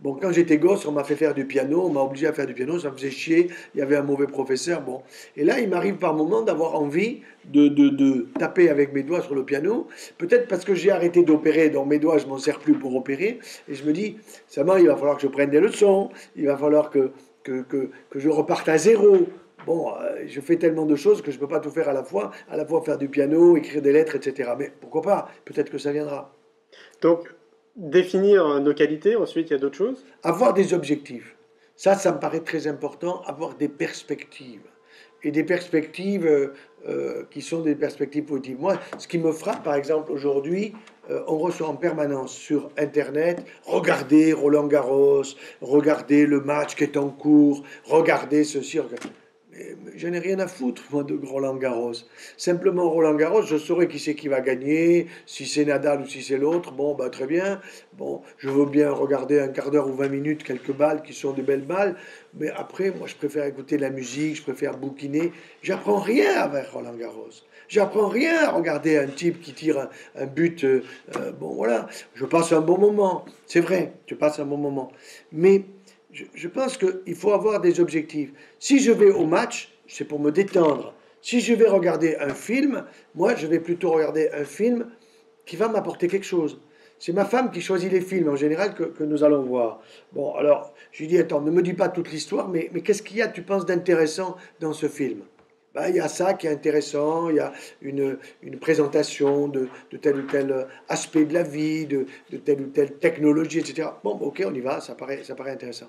Bon, quand j'étais gosse, on m'a fait faire du piano, on m'a obligé à faire du piano, ça me faisait chier, il y avait un mauvais professeur, bon. Et là, il m'arrive par moments d'avoir envie de taper avec mes doigts sur le piano, peut-être parce que j'ai arrêté d'opérer, donc mes doigts, je m'en sers plus pour opérer, et je me dis, ça va, il va falloir que je prenne des leçons, il va falloir que je reparte à zéro. Bon, je fais tellement de choses que je ne peux pas tout faire à la fois faire du piano, écrire des lettres, etc. Mais pourquoi pas? Peut-être que ça viendra. Donc, définir nos qualités, ensuite, il y a d'autres choses. Avoir des objectifs. Ça me paraît très important, avoir des perspectives. Et des perspectives qui sont des perspectives positives. Moi, ce qui me frappe, par exemple, aujourd'hui, on reçoit en permanence sur Internet, regardez Roland Garros, regardez le match qui est en cours, regardez ceci, regardez. Je n'ai rien à foutre, moi, de Roland Garros. Simplement, Roland Garros, je saurai qui c'est qui va gagner, si c'est Nadal ou si c'est l'autre. Bon, bah, très bien. Bon, je veux bien regarder un quart d'heure ou 20 minutes quelques balles qui sont des belles balles. Mais après, moi, je préfère écouter de la musique, je préfère bouquiner. J'apprends rien avec Roland Garros. J'apprends rien à regarder un type qui tire un but. Bon, voilà. Je passe un bon moment. C'est vrai, je passe un bon moment. Mais je pense qu'il faut avoir des objectifs. Si je vais au match, c'est pour me détendre. Si je vais regarder un film, moi, je vais plutôt regarder un film qui va m'apporter quelque chose. C'est ma femme qui choisit les films en général que nous allons voir. Bon, alors, je lui dis, attends, ne me dis pas toute l'histoire, mais qu'est-ce qu'il y a, tu penses, d'intéressant dans ce film? Ben, il y a ça qui est intéressant, il y a une présentation de tel ou tel aspect de la vie, de telle ou telle technologie, etc. Bon, ok, on y va, ça paraît intéressant.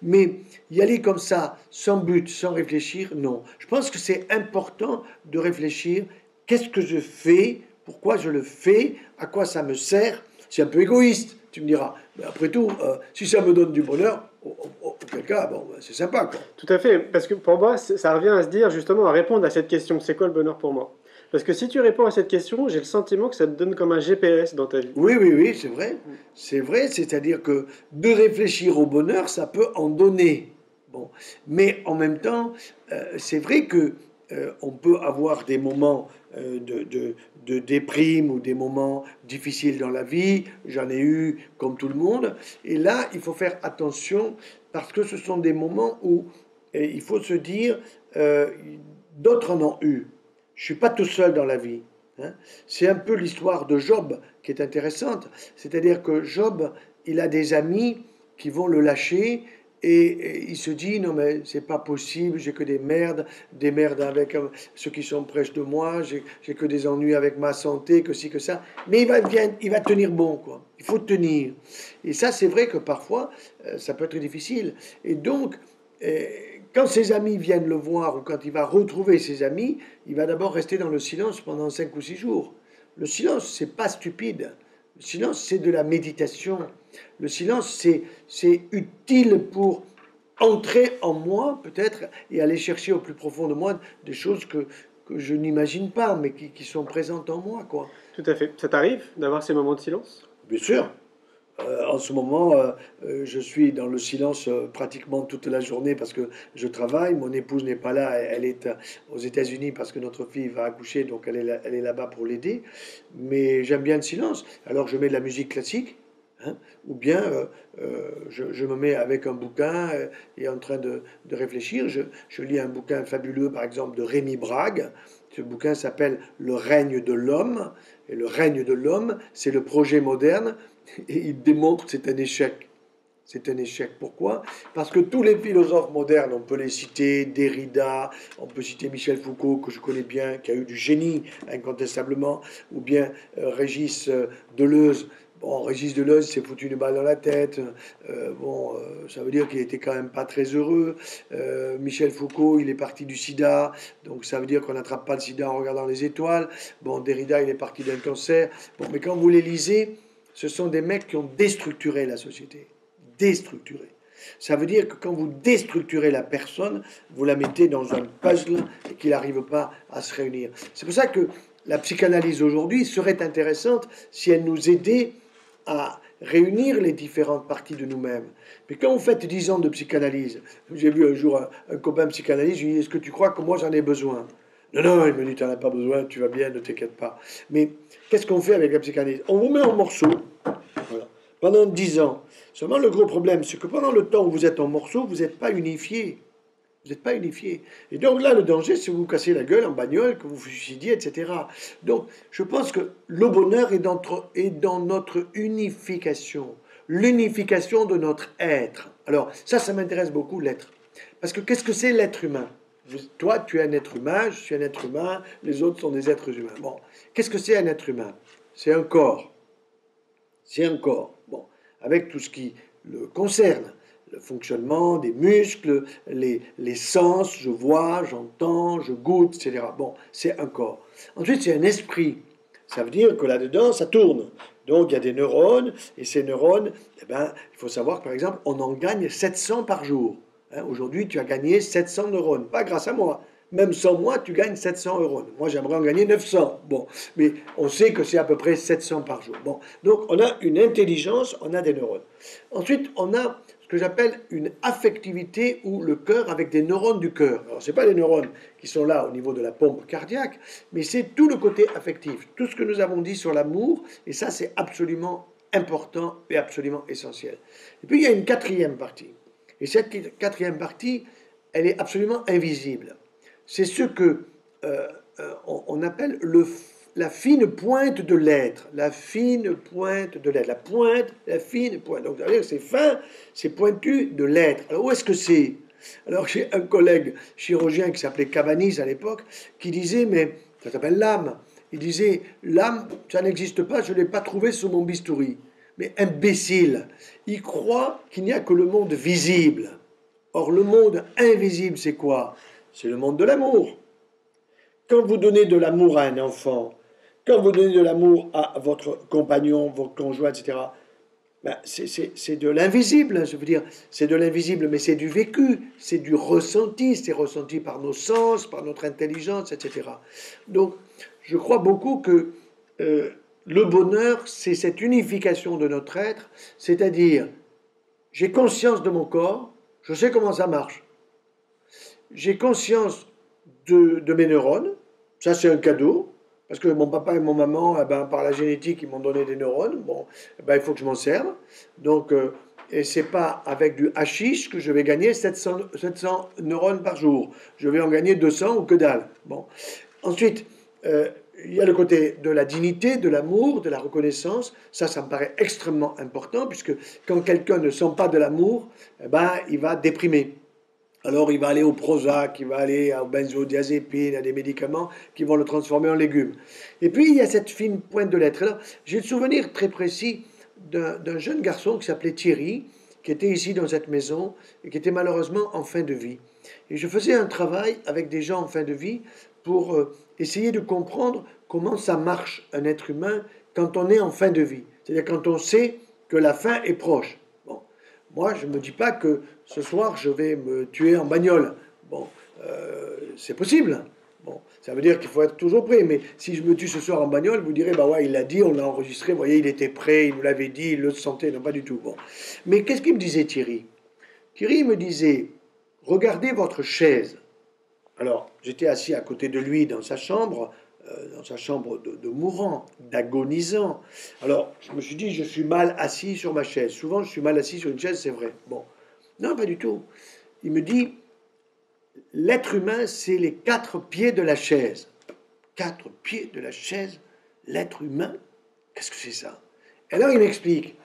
Mais y aller comme ça, sans but, sans réfléchir, non. Je pense que c'est important de réfléchir, qu'est-ce que je fais, pourquoi je le fais, à quoi ça me sert. C'est un peu égoïste, tu me diras. Mais après tout, si ça me donne du bonheur, auquel cas, bon, c'est sympa, quoi. Tout à fait, parce que pour moi, ça revient à se dire justement, à répondre à cette question, c'est quoi le bonheur pour moi? Parce que si tu réponds à cette question, j'ai le sentiment que ça te donne comme un GPS dans ta vie. Oui, c'est vrai. C'est vrai, c'est-à-dire que de réfléchir au bonheur, ça peut en donner. Bon. Mais en même temps, c'est vrai que on peut avoir des moments de déprime ou des moments difficiles dans la vie. J'en ai eu comme tout le monde. Et là, il faut faire attention parce que ce sont des moments où il faut se dire, d'autres en ont eu. Je ne suis pas tout seul dans la vie. Hein. C'est un peu l'histoire de Job qui est intéressante. C'est-à-dire que Job, il a des amis qui vont le lâcher et il se dit non mais c'est pas possible, j'ai que des merdes avec ceux qui sont proches de moi, j'ai que des ennuis avec ma santé, que ci, que ça. Mais il va tenir bon, quoi. Il faut tenir. Et ça, c'est vrai que parfois, ça peut être difficile. Et donc, quand ses amis viennent le voir ou quand il va retrouver ses amis, il va d'abord rester dans le silence pendant 5 ou 6 jours. Le silence, c'est pas stupide. Le silence, c'est de la méditation. Le silence, c'est utile pour entrer en moi, peut-être, et aller chercher au plus profond de moi des choses que je n'imagine pas, mais qui sont présentes en moi, quoi. Tout à fait. Ça t'arrive d'avoir ces moments de silence? Bien sûr. En ce moment, je suis dans le silence pratiquement toute la journée parce que je travaille. Mon épouse n'est pas là, elle est aux États-Unis parce que notre fille va accoucher, donc elle est là-bas pour l'aider. Mais j'aime bien le silence. Alors je mets de la musique classique, hein, ou bien je me mets avec un bouquin et en train de réfléchir. Je lis un bouquin fabuleux, par exemple, de Rémi Brague. Ce bouquin s'appelle Le règne de l'homme. Et le règne de l'homme, c'est le projet moderne. Et il démontre que c'est un échec. C'est un échec. Pourquoi? Parce que tous les philosophes modernes, on peut les citer, Derrida, on peut citer Michel Foucault, que je connais bien, qui a eu du génie, incontestablement, ou bien Régis Deleuze. Bon, Régis Deleuze s'est foutu une balle dans la tête. Ça veut dire qu'il était quand même pas très heureux. Michel Foucault, il est parti du sida, donc ça veut dire qu'on n'attrape pas le sida en regardant les étoiles. Bon, Derrida, il est parti d'un cancer. Bon, mais quand vous les lisez, ce sont des mecs qui ont déstructuré la société. Déstructuré. Ça veut dire que quand vous déstructurez la personne, vous la mettez dans un puzzle et qu'il n'arrive pas à se réunir. C'est pour ça que la psychanalyse aujourd'hui serait intéressante si elle nous aidait à réunir les différentes parties de nous-mêmes. Mais quand vous faites 10 ans de psychanalyse, j'ai vu un jour un copain psychanalyste, je lui ai dit, est-ce que tu crois que moi j'en ai besoin? Non, non, il me dit, tu n'en as pas besoin, tu vas bien, ne t'inquiète pas. Mais qu'est-ce qu'on fait avec la psychanalyse? On vous met en morceaux, voilà, pendant 10 ans. Seulement, le gros problème, c'est que pendant le temps où vous êtes en morceaux, vous n'êtes pas unifié. Vous n'êtes pas unifié. Et donc là, le danger, c'est que vous vous cassez la gueule en bagnole, que vous vous suicidiez, etc. Donc, je pense que le bonheur est dans notre unification, l'unification de notre être. Alors, ça m'intéresse beaucoup, l'être. Parce que qu'est-ce que c'est l'être humain? Toi, tu es un être humain, je suis un être humain, les autres sont des êtres humains. Bon, qu'est-ce que c'est un être humain? C'est un corps. C'est un corps. Bon, avec tout ce qui le concerne. Le fonctionnement des muscles, les sens, je vois, j'entends, je goûte, etc. Bon, c'est un corps. Ensuite, c'est un esprit. Ça veut dire que là-dedans, ça tourne. Donc, il y a des neurones, et ces neurones, eh ben, il faut savoir que, par exemple, on en gagne 700 par jour. Hein, aujourd'hui, tu as gagné 700 neurones, pas grâce à moi. Même sans moi, tu gagnes 700 neurones. Moi, j'aimerais en gagner 900. Bon, mais on sait que c'est à peu près 700 par jour. Bon, donc on a une intelligence, on a des neurones. Ensuite, on a ce que j'appelle une affectivité ou le cœur avec des neurones du cœur. Alors, ce n'est pas les neurones qui sont là au niveau de la pompe cardiaque, mais c'est tout le côté affectif. Tout ce que nous avons dit sur l'amour, et ça, c'est absolument important et absolument essentiel. Et puis, il y a une quatrième partie. Et cette quatrième partie, elle est absolument invisible. C'est ce que on appelle la fine pointe de l'être. La fine pointe de l'être. La pointe, la fine pointe. Donc, c'est-à-dire que c'est fin, c'est pointu de l'être. Alors, où est-ce que c'est? Alors, j'ai un collègue chirurgien qui s'appelait Cabanis à l'époque, qui disait, mais ça s'appelle l'âme. Il disait, l'âme, ça n'existe pas, je ne l'ai pas trouvé sous mon bistouri. Mais imbécile, il croit qu'il n'y a que le monde visible. Or, le monde invisible, c'est quoi? C'est le monde de l'amour. Quand vous donnez de l'amour à un enfant, quand vous donnez de l'amour à votre compagnon, votre conjoint, etc., ben c'est de l'invisible, je veux dire, c'est de l'invisible, mais c'est du vécu, c'est du ressenti, c'est ressenti par nos sens, par notre intelligence, etc. Donc, je crois beaucoup que le bonheur, c'est cette unification de notre être, c'est-à-dire, j'ai conscience de mon corps, je sais comment ça marche. J'ai conscience de mes neurones, ça c'est un cadeau, parce que mon papa et mon maman, eh ben, par la génétique, ils m'ont donné des neurones, bon, eh ben, il faut que je m'en serve. Donc, et c'est pas avec du hashish que je vais gagner 700 neurones par jour. Je vais en gagner 200 ou que dalle. Bon. Ensuite, il y a le côté de la dignité, de l'amour, de la reconnaissance. Ça me paraît extrêmement important, puisque quand quelqu'un ne sent pas de l'amour, eh ben, il va déprimer. Alors il va aller au Prozac, il va aller aux benzodiazépines, à des médicaments qui vont le transformer en légume. Et puis il y a cette fine pointe de l'être. Alors, j'ai le souvenir très précis d'un jeune garçon qui s'appelait Thierry, qui était ici dans cette maison et qui était malheureusement en fin de vie. Et je faisais un travail avec des gens en fin de vie pour essayer de comprendre comment ça marche un être humain quand on est en fin de vie. C'est-à-dire quand on sait que la fin est proche. Bon, moi je ne me dis pas que ce soir je vais me tuer en bagnole. Bon, c'est possible. Bon, ça veut dire qu'il faut être toujours prêt. Mais si je me tue ce soir en bagnole, vous direz, bah ouais, il l'a dit, on l'a enregistré, vous voyez, il était prêt, il nous l'avait dit, il le sentait, non pas du tout. Bon. Mais qu'est-ce qu'il me disait Thierry? Thierry me disait, regardez votre chaise. Alors, j'étais assis à côté de lui dans sa chambre de mourant, d'agonisant. Alors, je me suis dit, je suis mal assis sur ma chaise. Souvent, je suis mal assis sur une chaise, c'est vrai. Bon, non, pas du tout. Il me dit, l'être humain, c'est les 4 pieds de la chaise. 4 pieds de la chaise, l'être humain, qu'est-ce que c'est ça? Et alors, il m'explique.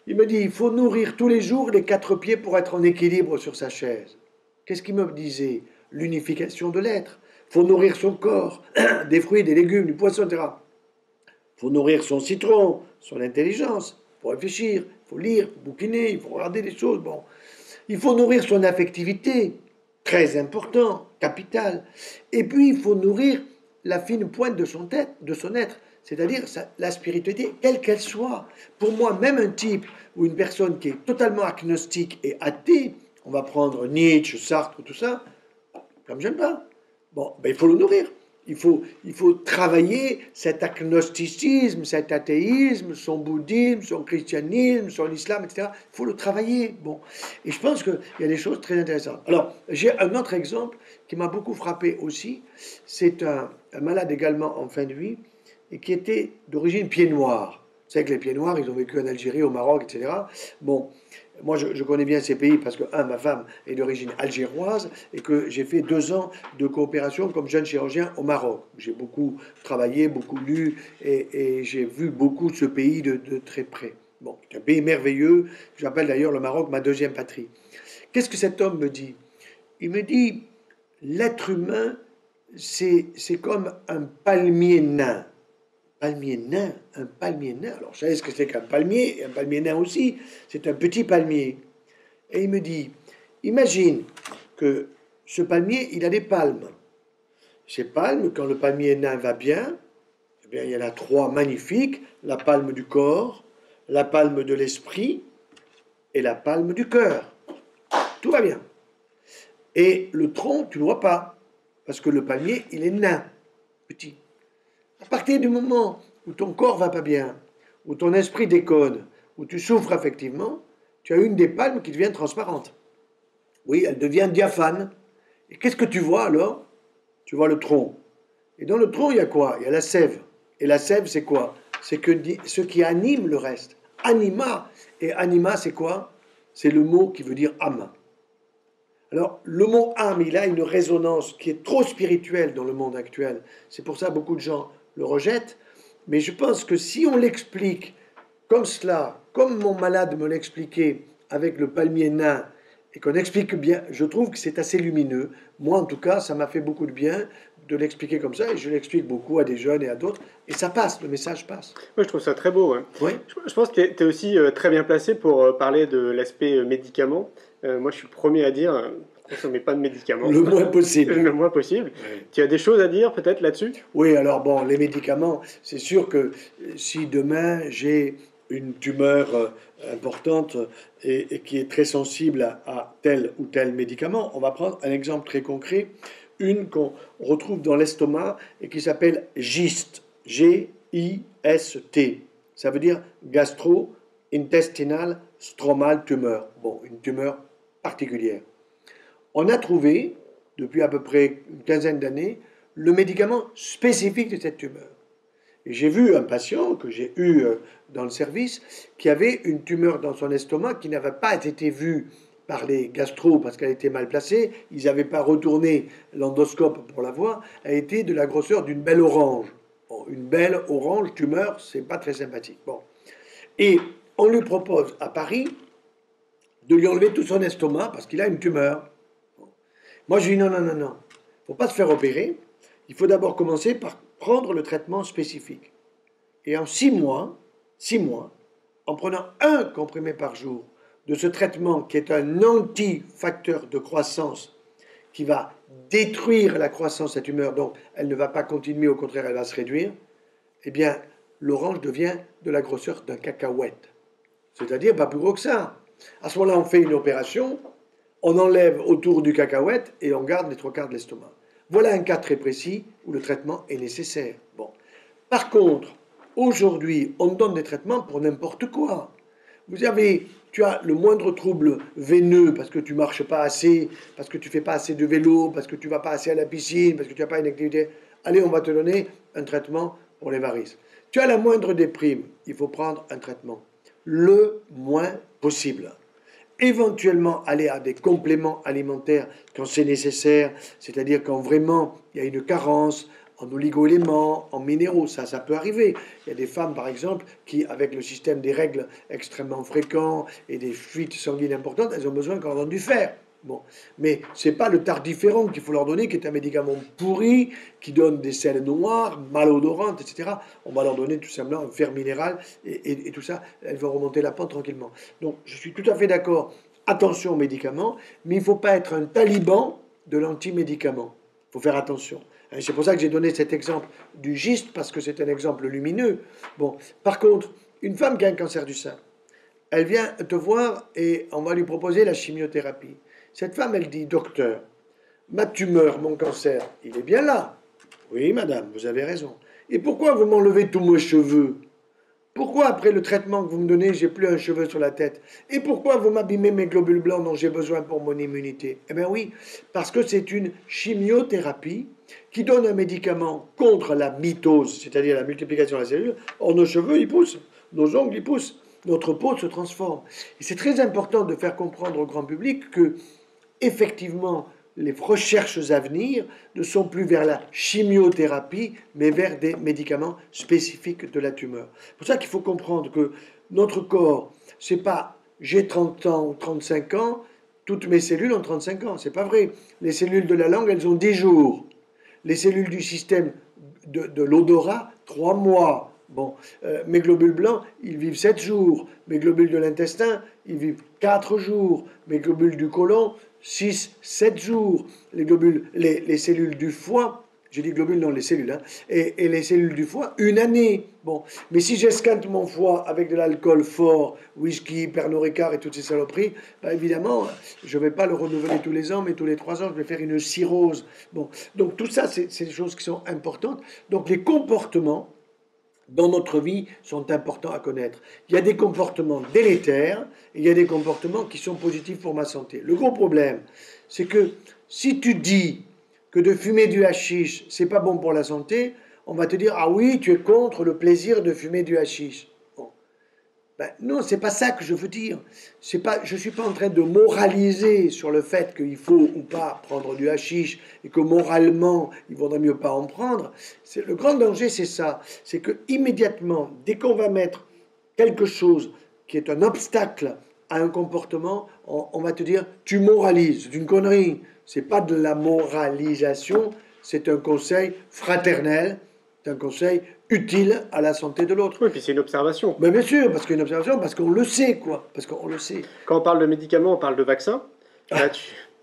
Il me dit, il faut nourrir tous les jours les 4 pieds pour être en équilibre sur sa chaise. Qu'est-ce qu'il me disait? L'unification de l'être. Il faut nourrir son corps, des fruits, des légumes, du poisson, etc. Il faut nourrir son citron, son intelligence, il faut réfléchir, il faut lire, il faut bouquiner, il faut regarder des choses. Bon. Il faut nourrir son affectivité, très important, capital. Et puis, il faut nourrir la fine pointe de son être, c'est-à-dire la spiritualité, quelle qu'elle soit. Pour moi, même un type ou une personne qui est totalement agnostique et athée, on va prendre Nietzsche, Sartre, tout ça, ça ne me gêne pas. Bon, ben, il faut le nourrir. il faut travailler cet agnosticisme, cet athéisme, son bouddhisme, son christianisme, son islam, etc. Il faut le travailler. Bon. Et je pense qu'il y a des choses très intéressantes. Alors, j'ai un autre exemple qui m'a beaucoup frappé aussi. C'est un malade également en fin de vie et qui était d'origine pied noir. Vous savez que les pieds noirs, ils ont vécu en Algérie, au Maroc, etc. Bon, moi, je connais bien ces pays parce que, ma femme est d'origine algéroise et que j'ai fait 2 ans de coopération comme jeune chirurgien au Maroc. J'ai beaucoup travaillé, beaucoup lu et j'ai vu beaucoup de ce pays de très près. Bon, c'est un pays merveilleux. J'appelle d'ailleurs le Maroc ma deuxième patrie. Qu'est-ce que cet homme me dit? Il me dit, l'être humain, c'est comme un palmier nain. Palmier nain, un palmier nain. Alors, vous savez ce que c'est qu'un palmier, et un palmier nain aussi, c'est un petit palmier. Et il me dit, imagine que ce palmier, il a des palmes. Ces palmes, quand le palmier nain va bien, eh bien, il y en a 3 magnifiques, la palme du corps, la palme de l'esprit et la palme du cœur. Tout va bien. Et le tronc, tu ne le vois pas, parce que le palmier, il est nain, petit. À partir du moment où ton corps va pas bien, où ton esprit déconne, où tu souffres affectivement, tu as une des palmes qui devient transparente. Oui, elle devient diaphane. Et qu'est-ce que tu vois alors? Tu vois le tronc. Et dans le tronc, il y a quoi? Il y a la sève. Et la sève, c'est quoi? C'est que ce qui anime le reste. Anima. Et anima, c'est quoi? C'est le mot qui veut dire âme. Alors, le mot âme, il a une résonance qui est trop spirituelle dans le monde actuel. C'est pour ça que beaucoup de gens le rejettent. Mais je pense que si on l'explique comme cela, comme mon malade me l'expliquait avec le palmier nain, et qu'on explique bien, je trouve que c'est assez lumineux. Moi, en tout cas, ça m'a fait beaucoup de bien de l'expliquer comme ça, et je l'explique beaucoup à des jeunes et à d'autres, et ça passe, le message passe. Oui, je trouve ça très beau. Ouais. Oui. Je pense que tu es aussi très bien placé pour parler de l'aspect médicament. Moi, je suis le premier à dire, ne consommez pas de médicaments. Le moins possible. Le moins possible. Oui. Tu as des choses à dire peut-être là-dessus? Oui, alors bon, les médicaments, c'est sûr que si demain j'ai une tumeur importante et qui est très sensible à tel ou tel médicament, on va prendre un exemple très concret, une qu'on retrouve dans l'estomac et qui s'appelle GIST, G-I-S-T. Ça veut dire gastro-intestinal stromal tumor. Bon, une tumeur particulière. On a trouvé, depuis à peu près une quinzaine d'années, le médicament spécifique de cette tumeur. Et j'ai vu un patient que j'ai eu dans le service qui avait une tumeur dans son estomac qui n'avait pas été vue par les gastro parce qu'elle était mal placée. Ils n'avaient pas retourné l'endoscope pour la voir. Elle était de la grosseur d'une belle orange. Bon, une belle orange tumeur, c'est pas très sympathique. Bon. Et on lui propose à Paris de lui enlever tout son estomac parce qu'il a une tumeur. Bon. Moi, je dis non, non, non, non. Il ne faut pas se faire opérer. Il faut d'abord commencer par prendre le traitement spécifique. Et en 6 mois, en prenant un comprimé par jour de ce traitement qui est un anti-facteur de croissance qui va détruire la croissance de cette tumeur, donc elle ne va pas continuer, au contraire, elle va se réduire, eh bien, l'orange devient de la grosseur d'un cacahuète. C'est-à-dire pas plus gros que ça. À ce moment-là, on fait une opération, on enlève autour du cacahuète et on garde les 3/4 de l'estomac. Voilà un cas très précis où le traitement est nécessaire. Bon. Par contre, aujourd'hui, on donne des traitements pour n'importe quoi. Tu as le moindre trouble veineux parce que tu marches pas assez, parce que tu fais pas assez de vélo, parce que tu vas pas assez à la piscine, parce que tu n'as pas une activité. Allez, on va te donner un traitement pour les varices. Tu as la moindre déprime, il faut prendre un traitement le moins possible. Éventuellement aller à des compléments alimentaires quand c'est nécessaire, c'est-à-dire quand vraiment il y a une carence en oligo-éléments, en minéraux, ça peut arriver. Il y a des femmes, par exemple, qui, avec le système des règles extrêmement fréquents et des fuites sanguines importantes, elles ont besoin qu'on leur donne du fer. Bon. Mais ce n'est pas le tardiféron qu'il faut leur donner, qui est un médicament pourri, qui donne des sels noirs, malodorantes, etc. On va leur donner tout simplement un fer minéral, et tout ça, elles vont remonter la pente tranquillement. Donc, je suis tout à fait d'accord, attention aux médicaments, mais il ne faut pas être un taliban de l'anti-médicament. Il faut faire attention. Et c'est pour ça que j'ai donné cet exemple du GIST, parce que c'est un exemple lumineux. Bon, par contre, une femme qui a un cancer du sein, elle vient te voir et on va lui proposer la chimiothérapie. Cette femme, elle dit, docteur, ma tumeur, mon cancer, il est bien là. Oui, madame, vous avez raison. Et pourquoi vous m'enlevez tous mes cheveux? Pourquoi, après le traitement que vous me donnez, j'ai plus un cheveu sur la tête? Et pourquoi vous m'abîmez mes globules blancs dont j'ai besoin pour mon immunité? Eh bien oui, parce que c'est une chimiothérapie qui donne un médicament contre la mitose, c'est-à-dire la multiplication de la cellule. Or, nos cheveux, ils poussent, nos ongles, ils poussent, notre peau se transforme. Et c'est très important de faire comprendre au grand public que, effectivement, les recherches à venir ne sont plus vers la chimiothérapie, mais vers des médicaments spécifiques de la tumeur. C'est pour ça qu'il faut comprendre que notre corps, c'est pas j'ai 30 ans ou 35 ans, toutes mes cellules ont 35 ans. C'est pas vrai. Les cellules de la langue, elles ont 10 jours. Les cellules du système de l'odorat, 3 mois. Bon, mes globules blancs, ils vivent 7 jours. Mes globules de l'intestin, ils vivent 4 jours. Mes globules du côlon, 6, 7 jours. Les cellules du foie, j'ai dit globules, non, les cellules, hein, et les cellules du foie, 1 année. Bon, mais si j'esquinte mon foie avec de l'alcool fort, whisky, Pernod Ricard et toutes ces saloperies, bah évidemment, je ne vais pas le renouveler tous les ans, mais tous les 3 ans, je vais faire une cirrhose. Bon, donc tout ça, c'est des choses qui sont importantes. Donc les comportements dans notre vie sont importants à connaître. Il y a des comportements délétères et il y a des comportements qui sont positifs pour ma santé. Le gros problème, c'est que si tu dis que de fumer du hashish, c'est pas bon pour la santé, on va te dire, ah oui, tu es contre le plaisir de fumer du hashish. Bon. Ben, non, c'est pas ça que je veux dire. Je suis pas en train de moraliser sur le fait qu'il faut ou pas prendre du hashish et que moralement, il vaudrait mieux pas en prendre. Le grand danger, c'est ça. C'est que immédiatement, dès qu'on va mettre quelque chose qui est un obstacle à un comportement, on va te dire, tu moralises. C'est une connerie. C'est pas de la moralisation, c'est un conseil fraternel, c'est un conseil utile à la santé de l'autre. Oui, puis c'est une observation. Mais bien sûr, parce qu'il y a une observation, parce qu'on le sait, quoi. Parce qu'on le sait. Quand on parle de médicaments, on parle de vaccins. Là,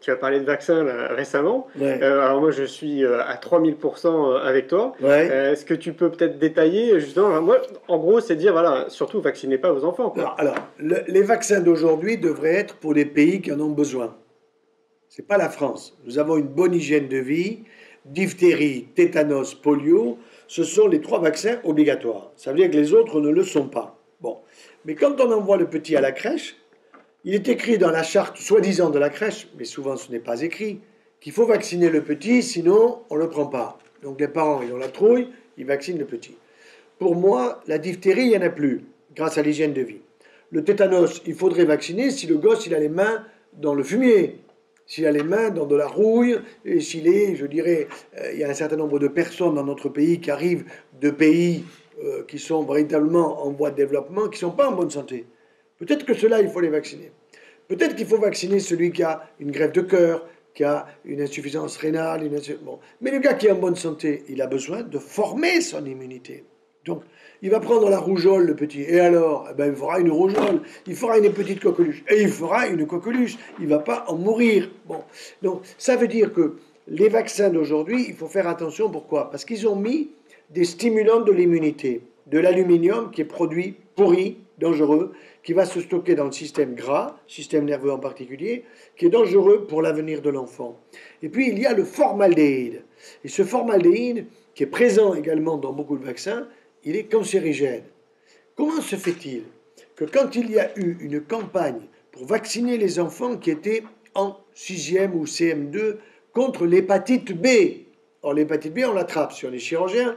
tu as parlé de vaccins là, récemment. Ouais. Alors moi, je suis à 3000% avec toi. Ouais. Est-ce que tu peux peut-être détailler, justement, moi, en gros, c'est dire, voilà, surtout, vaccinez pas vos enfants, quoi. Alors, les vaccins d'aujourd'hui devraient être pour les pays qui en ont besoin. C'est pas la France. Nous avons une bonne hygiène de vie. Diphtérie, tétanos, polio, ce sont les 3 vaccins obligatoires. Ça veut dire que les autres ne le sont pas. Bon. Mais quand on envoie le petit à la crèche, il est écrit dans la charte soi-disant de la crèche, mais souvent ce n'est pas écrit, qu'il faut vacciner le petit, sinon on ne le prend pas. Donc les parents, ils ont la trouille, ils vaccinent le petit. Pour moi, la diphtérie, il n'y en a plus, grâce à l'hygiène de vie. Le tétanos, il faudrait vacciner si le gosse, il a les mains dans le fumier. S'il a les mains dans de la rouille, et s'il est, je dirais, il y a un certain nombre de personnes dans notre pays qui arrivent de pays qui sont véritablement en voie de développement, qui ne sont pas en bonne santé. Peut-être que ceux-là, il faut les vacciner. Peut-être qu'il faut vacciner celui qui a une greffe de cœur, qui a une insuffisance rénale. Bon. Mais le gars qui est en bonne santé, il a besoin de former son immunité. Donc, il va prendre la rougeole, le petit. Et alors, il fera une rougeole. Il fera une petite coqueluche. Et il fera une coqueluche. Il ne va pas en mourir. Bon. Donc, ça veut dire que les vaccins d'aujourd'hui, il faut faire attention. Pourquoi? Parce qu'ils ont mis des stimulants de l'immunité. De l'aluminium qui est produit pourri, dangereux, qui va se stocker dans le système gras, système nerveux en particulier, qui est dangereux pour l'avenir de l'enfant. Et puis, il y a le formaldéhyde. Et ce formaldéhyde, qui est présent également dans beaucoup de vaccins, il est cancérigène. Comment se fait-il que quand il y a eu une campagne pour vacciner les enfants qui étaient en 6e ou CM2 contre l'hépatite B, or l'hépatite B on l'attrape si on est chirurgien,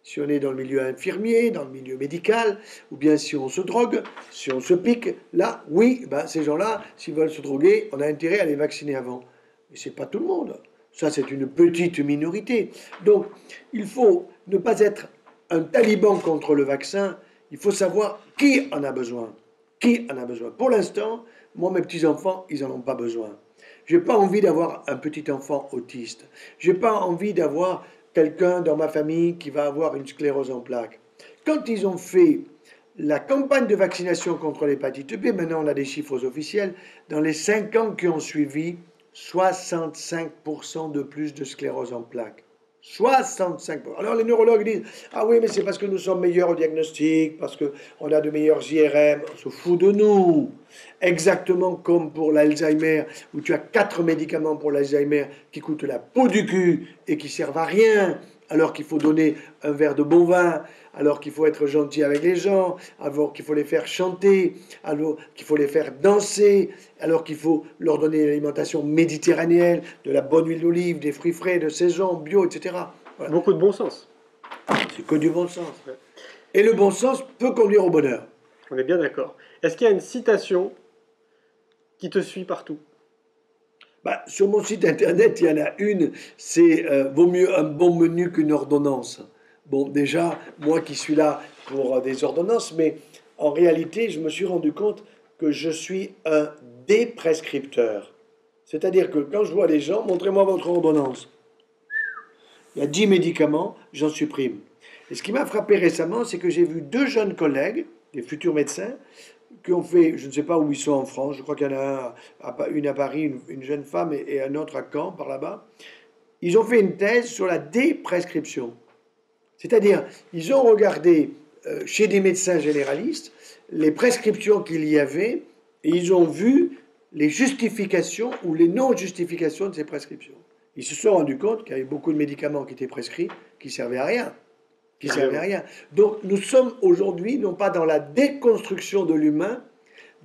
si on est dans le milieu infirmier, dans le milieu médical, ou bien si on se drogue, si on se pique, là, oui, ces gens-là, s'ils veulent se droguer, on a intérêt à les vacciner avant. Mais ce n'est pas tout le monde. Ça, c'est une petite minorité. Donc, il faut ne pas être un taliban contre le vaccin, il faut savoir qui en a besoin. Qui en a besoin? Pour l'instant, moi, mes petits-enfants, ils n'en ont pas besoin. Je n'ai pas envie d'avoir un petit enfant autiste. Je n'ai pas envie d'avoir quelqu'un dans ma famille qui va avoir une sclérose en plaques. Quand ils ont fait la campagne de vaccination contre l'hépatite B, maintenant on a des chiffres officiels, dans les 5 ans qui ont suivi, 65% de plus de sclérose en plaques. 65%. Alors les neurologues disent, ah oui, mais c'est parce que nous sommes meilleurs au diagnostic, parce qu'on a de meilleurs IRM, on se fout de nous. Exactement comme pour l'Alzheimer, où tu as 4 médicaments pour l'Alzheimer qui coûtent la peau du cul et qui servent à rien, alors qu'il faut donner un verre de bon vin, alors qu'il faut être gentil avec les gens, alors qu'il faut les faire chanter, alors qu'il faut les faire danser, alors qu'il faut leur donner une alimentation méditerranéenne, de la bonne huile d'olive, des fruits frais, de saison, bio, etc. Voilà. Beaucoup de bon sens. C'est que du bon sens. Et le bon sens peut conduire au bonheur. On est bien d'accord. Est-ce qu'il y a une citation qui te suit partout? Sur mon site internet, il y en a une, c'est vaut mieux un bon menu qu'une ordonnance. Bon, déjà, moi qui suis là pour des ordonnances, mais en réalité, je me suis rendu compte que je suis un déprescripteur. C'est-à-dire que quand je vois les gens, montrez-moi votre ordonnance. Il y a 10 médicaments, j'en supprime. Et ce qui m'a frappé récemment, c'est que j'ai vu 2 jeunes collègues, des futurs médecins, qui ont fait, je ne sais pas où ils sont en France, je crois qu'il y en a une à Paris, une jeune femme, et un autre à Caen, par là-bas. Ils ont fait une thèse sur la déprescription. C'est-à-dire, ils ont regardé chez des médecins généralistes les prescriptions qu'il y avait, et ils ont vu les justifications ou les non-justifications de ces prescriptions. Ils se sont rendus compte qu'il y avait beaucoup de médicaments qui étaient prescrits qui ne servaient à rien. Donc nous sommes aujourd'hui non pas dans la déconstruction de l'humain,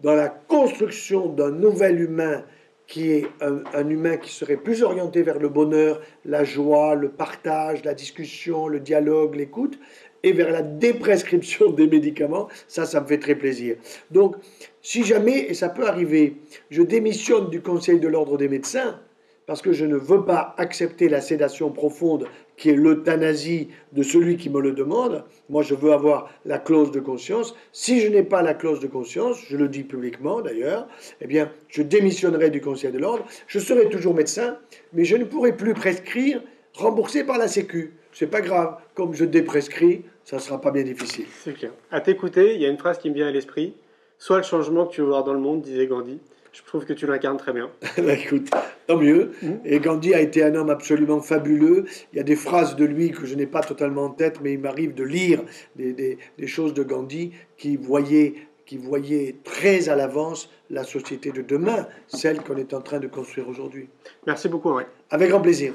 dans la construction d'un nouvel humain qui est un humain qui serait plus orienté vers le bonheur, la joie, le partage, la discussion, le dialogue, l'écoute, et vers la déprescription des médicaments. Ça me fait très plaisir. Donc, si jamais, et ça peut arriver, je démissionne du Conseil de l'Ordre des médecins, parce que je ne veux pas accepter la sédation profonde qui est l'euthanasie de celui qui me le demande. Moi, je veux avoir la clause de conscience. Si je n'ai pas la clause de conscience, je le dis publiquement d'ailleurs, eh bien, je démissionnerai du Conseil de l'Ordre. Je serai toujours médecin, mais je ne pourrai plus prescrire remboursé par la Sécu. C'est pas grave. Comme je déprescris, ça ne sera pas bien difficile. C'est clair. À t'écouter, il y a une phrase qui me vient à l'esprit. Sois le changement que tu veux voir dans le monde, disait Gandhi. Je trouve que tu l'incarnes très bien. Écoute, tant mieux. Et Gandhi a été un homme absolument fabuleux. Il y a des phrases de lui que je n'ai pas totalement en tête, mais il m'arrive de lire des choses de Gandhi qui voyaient très à l'avance la société de demain, celle qu'on est en train de construire aujourd'hui. Merci beaucoup, Henri. Avec grand plaisir.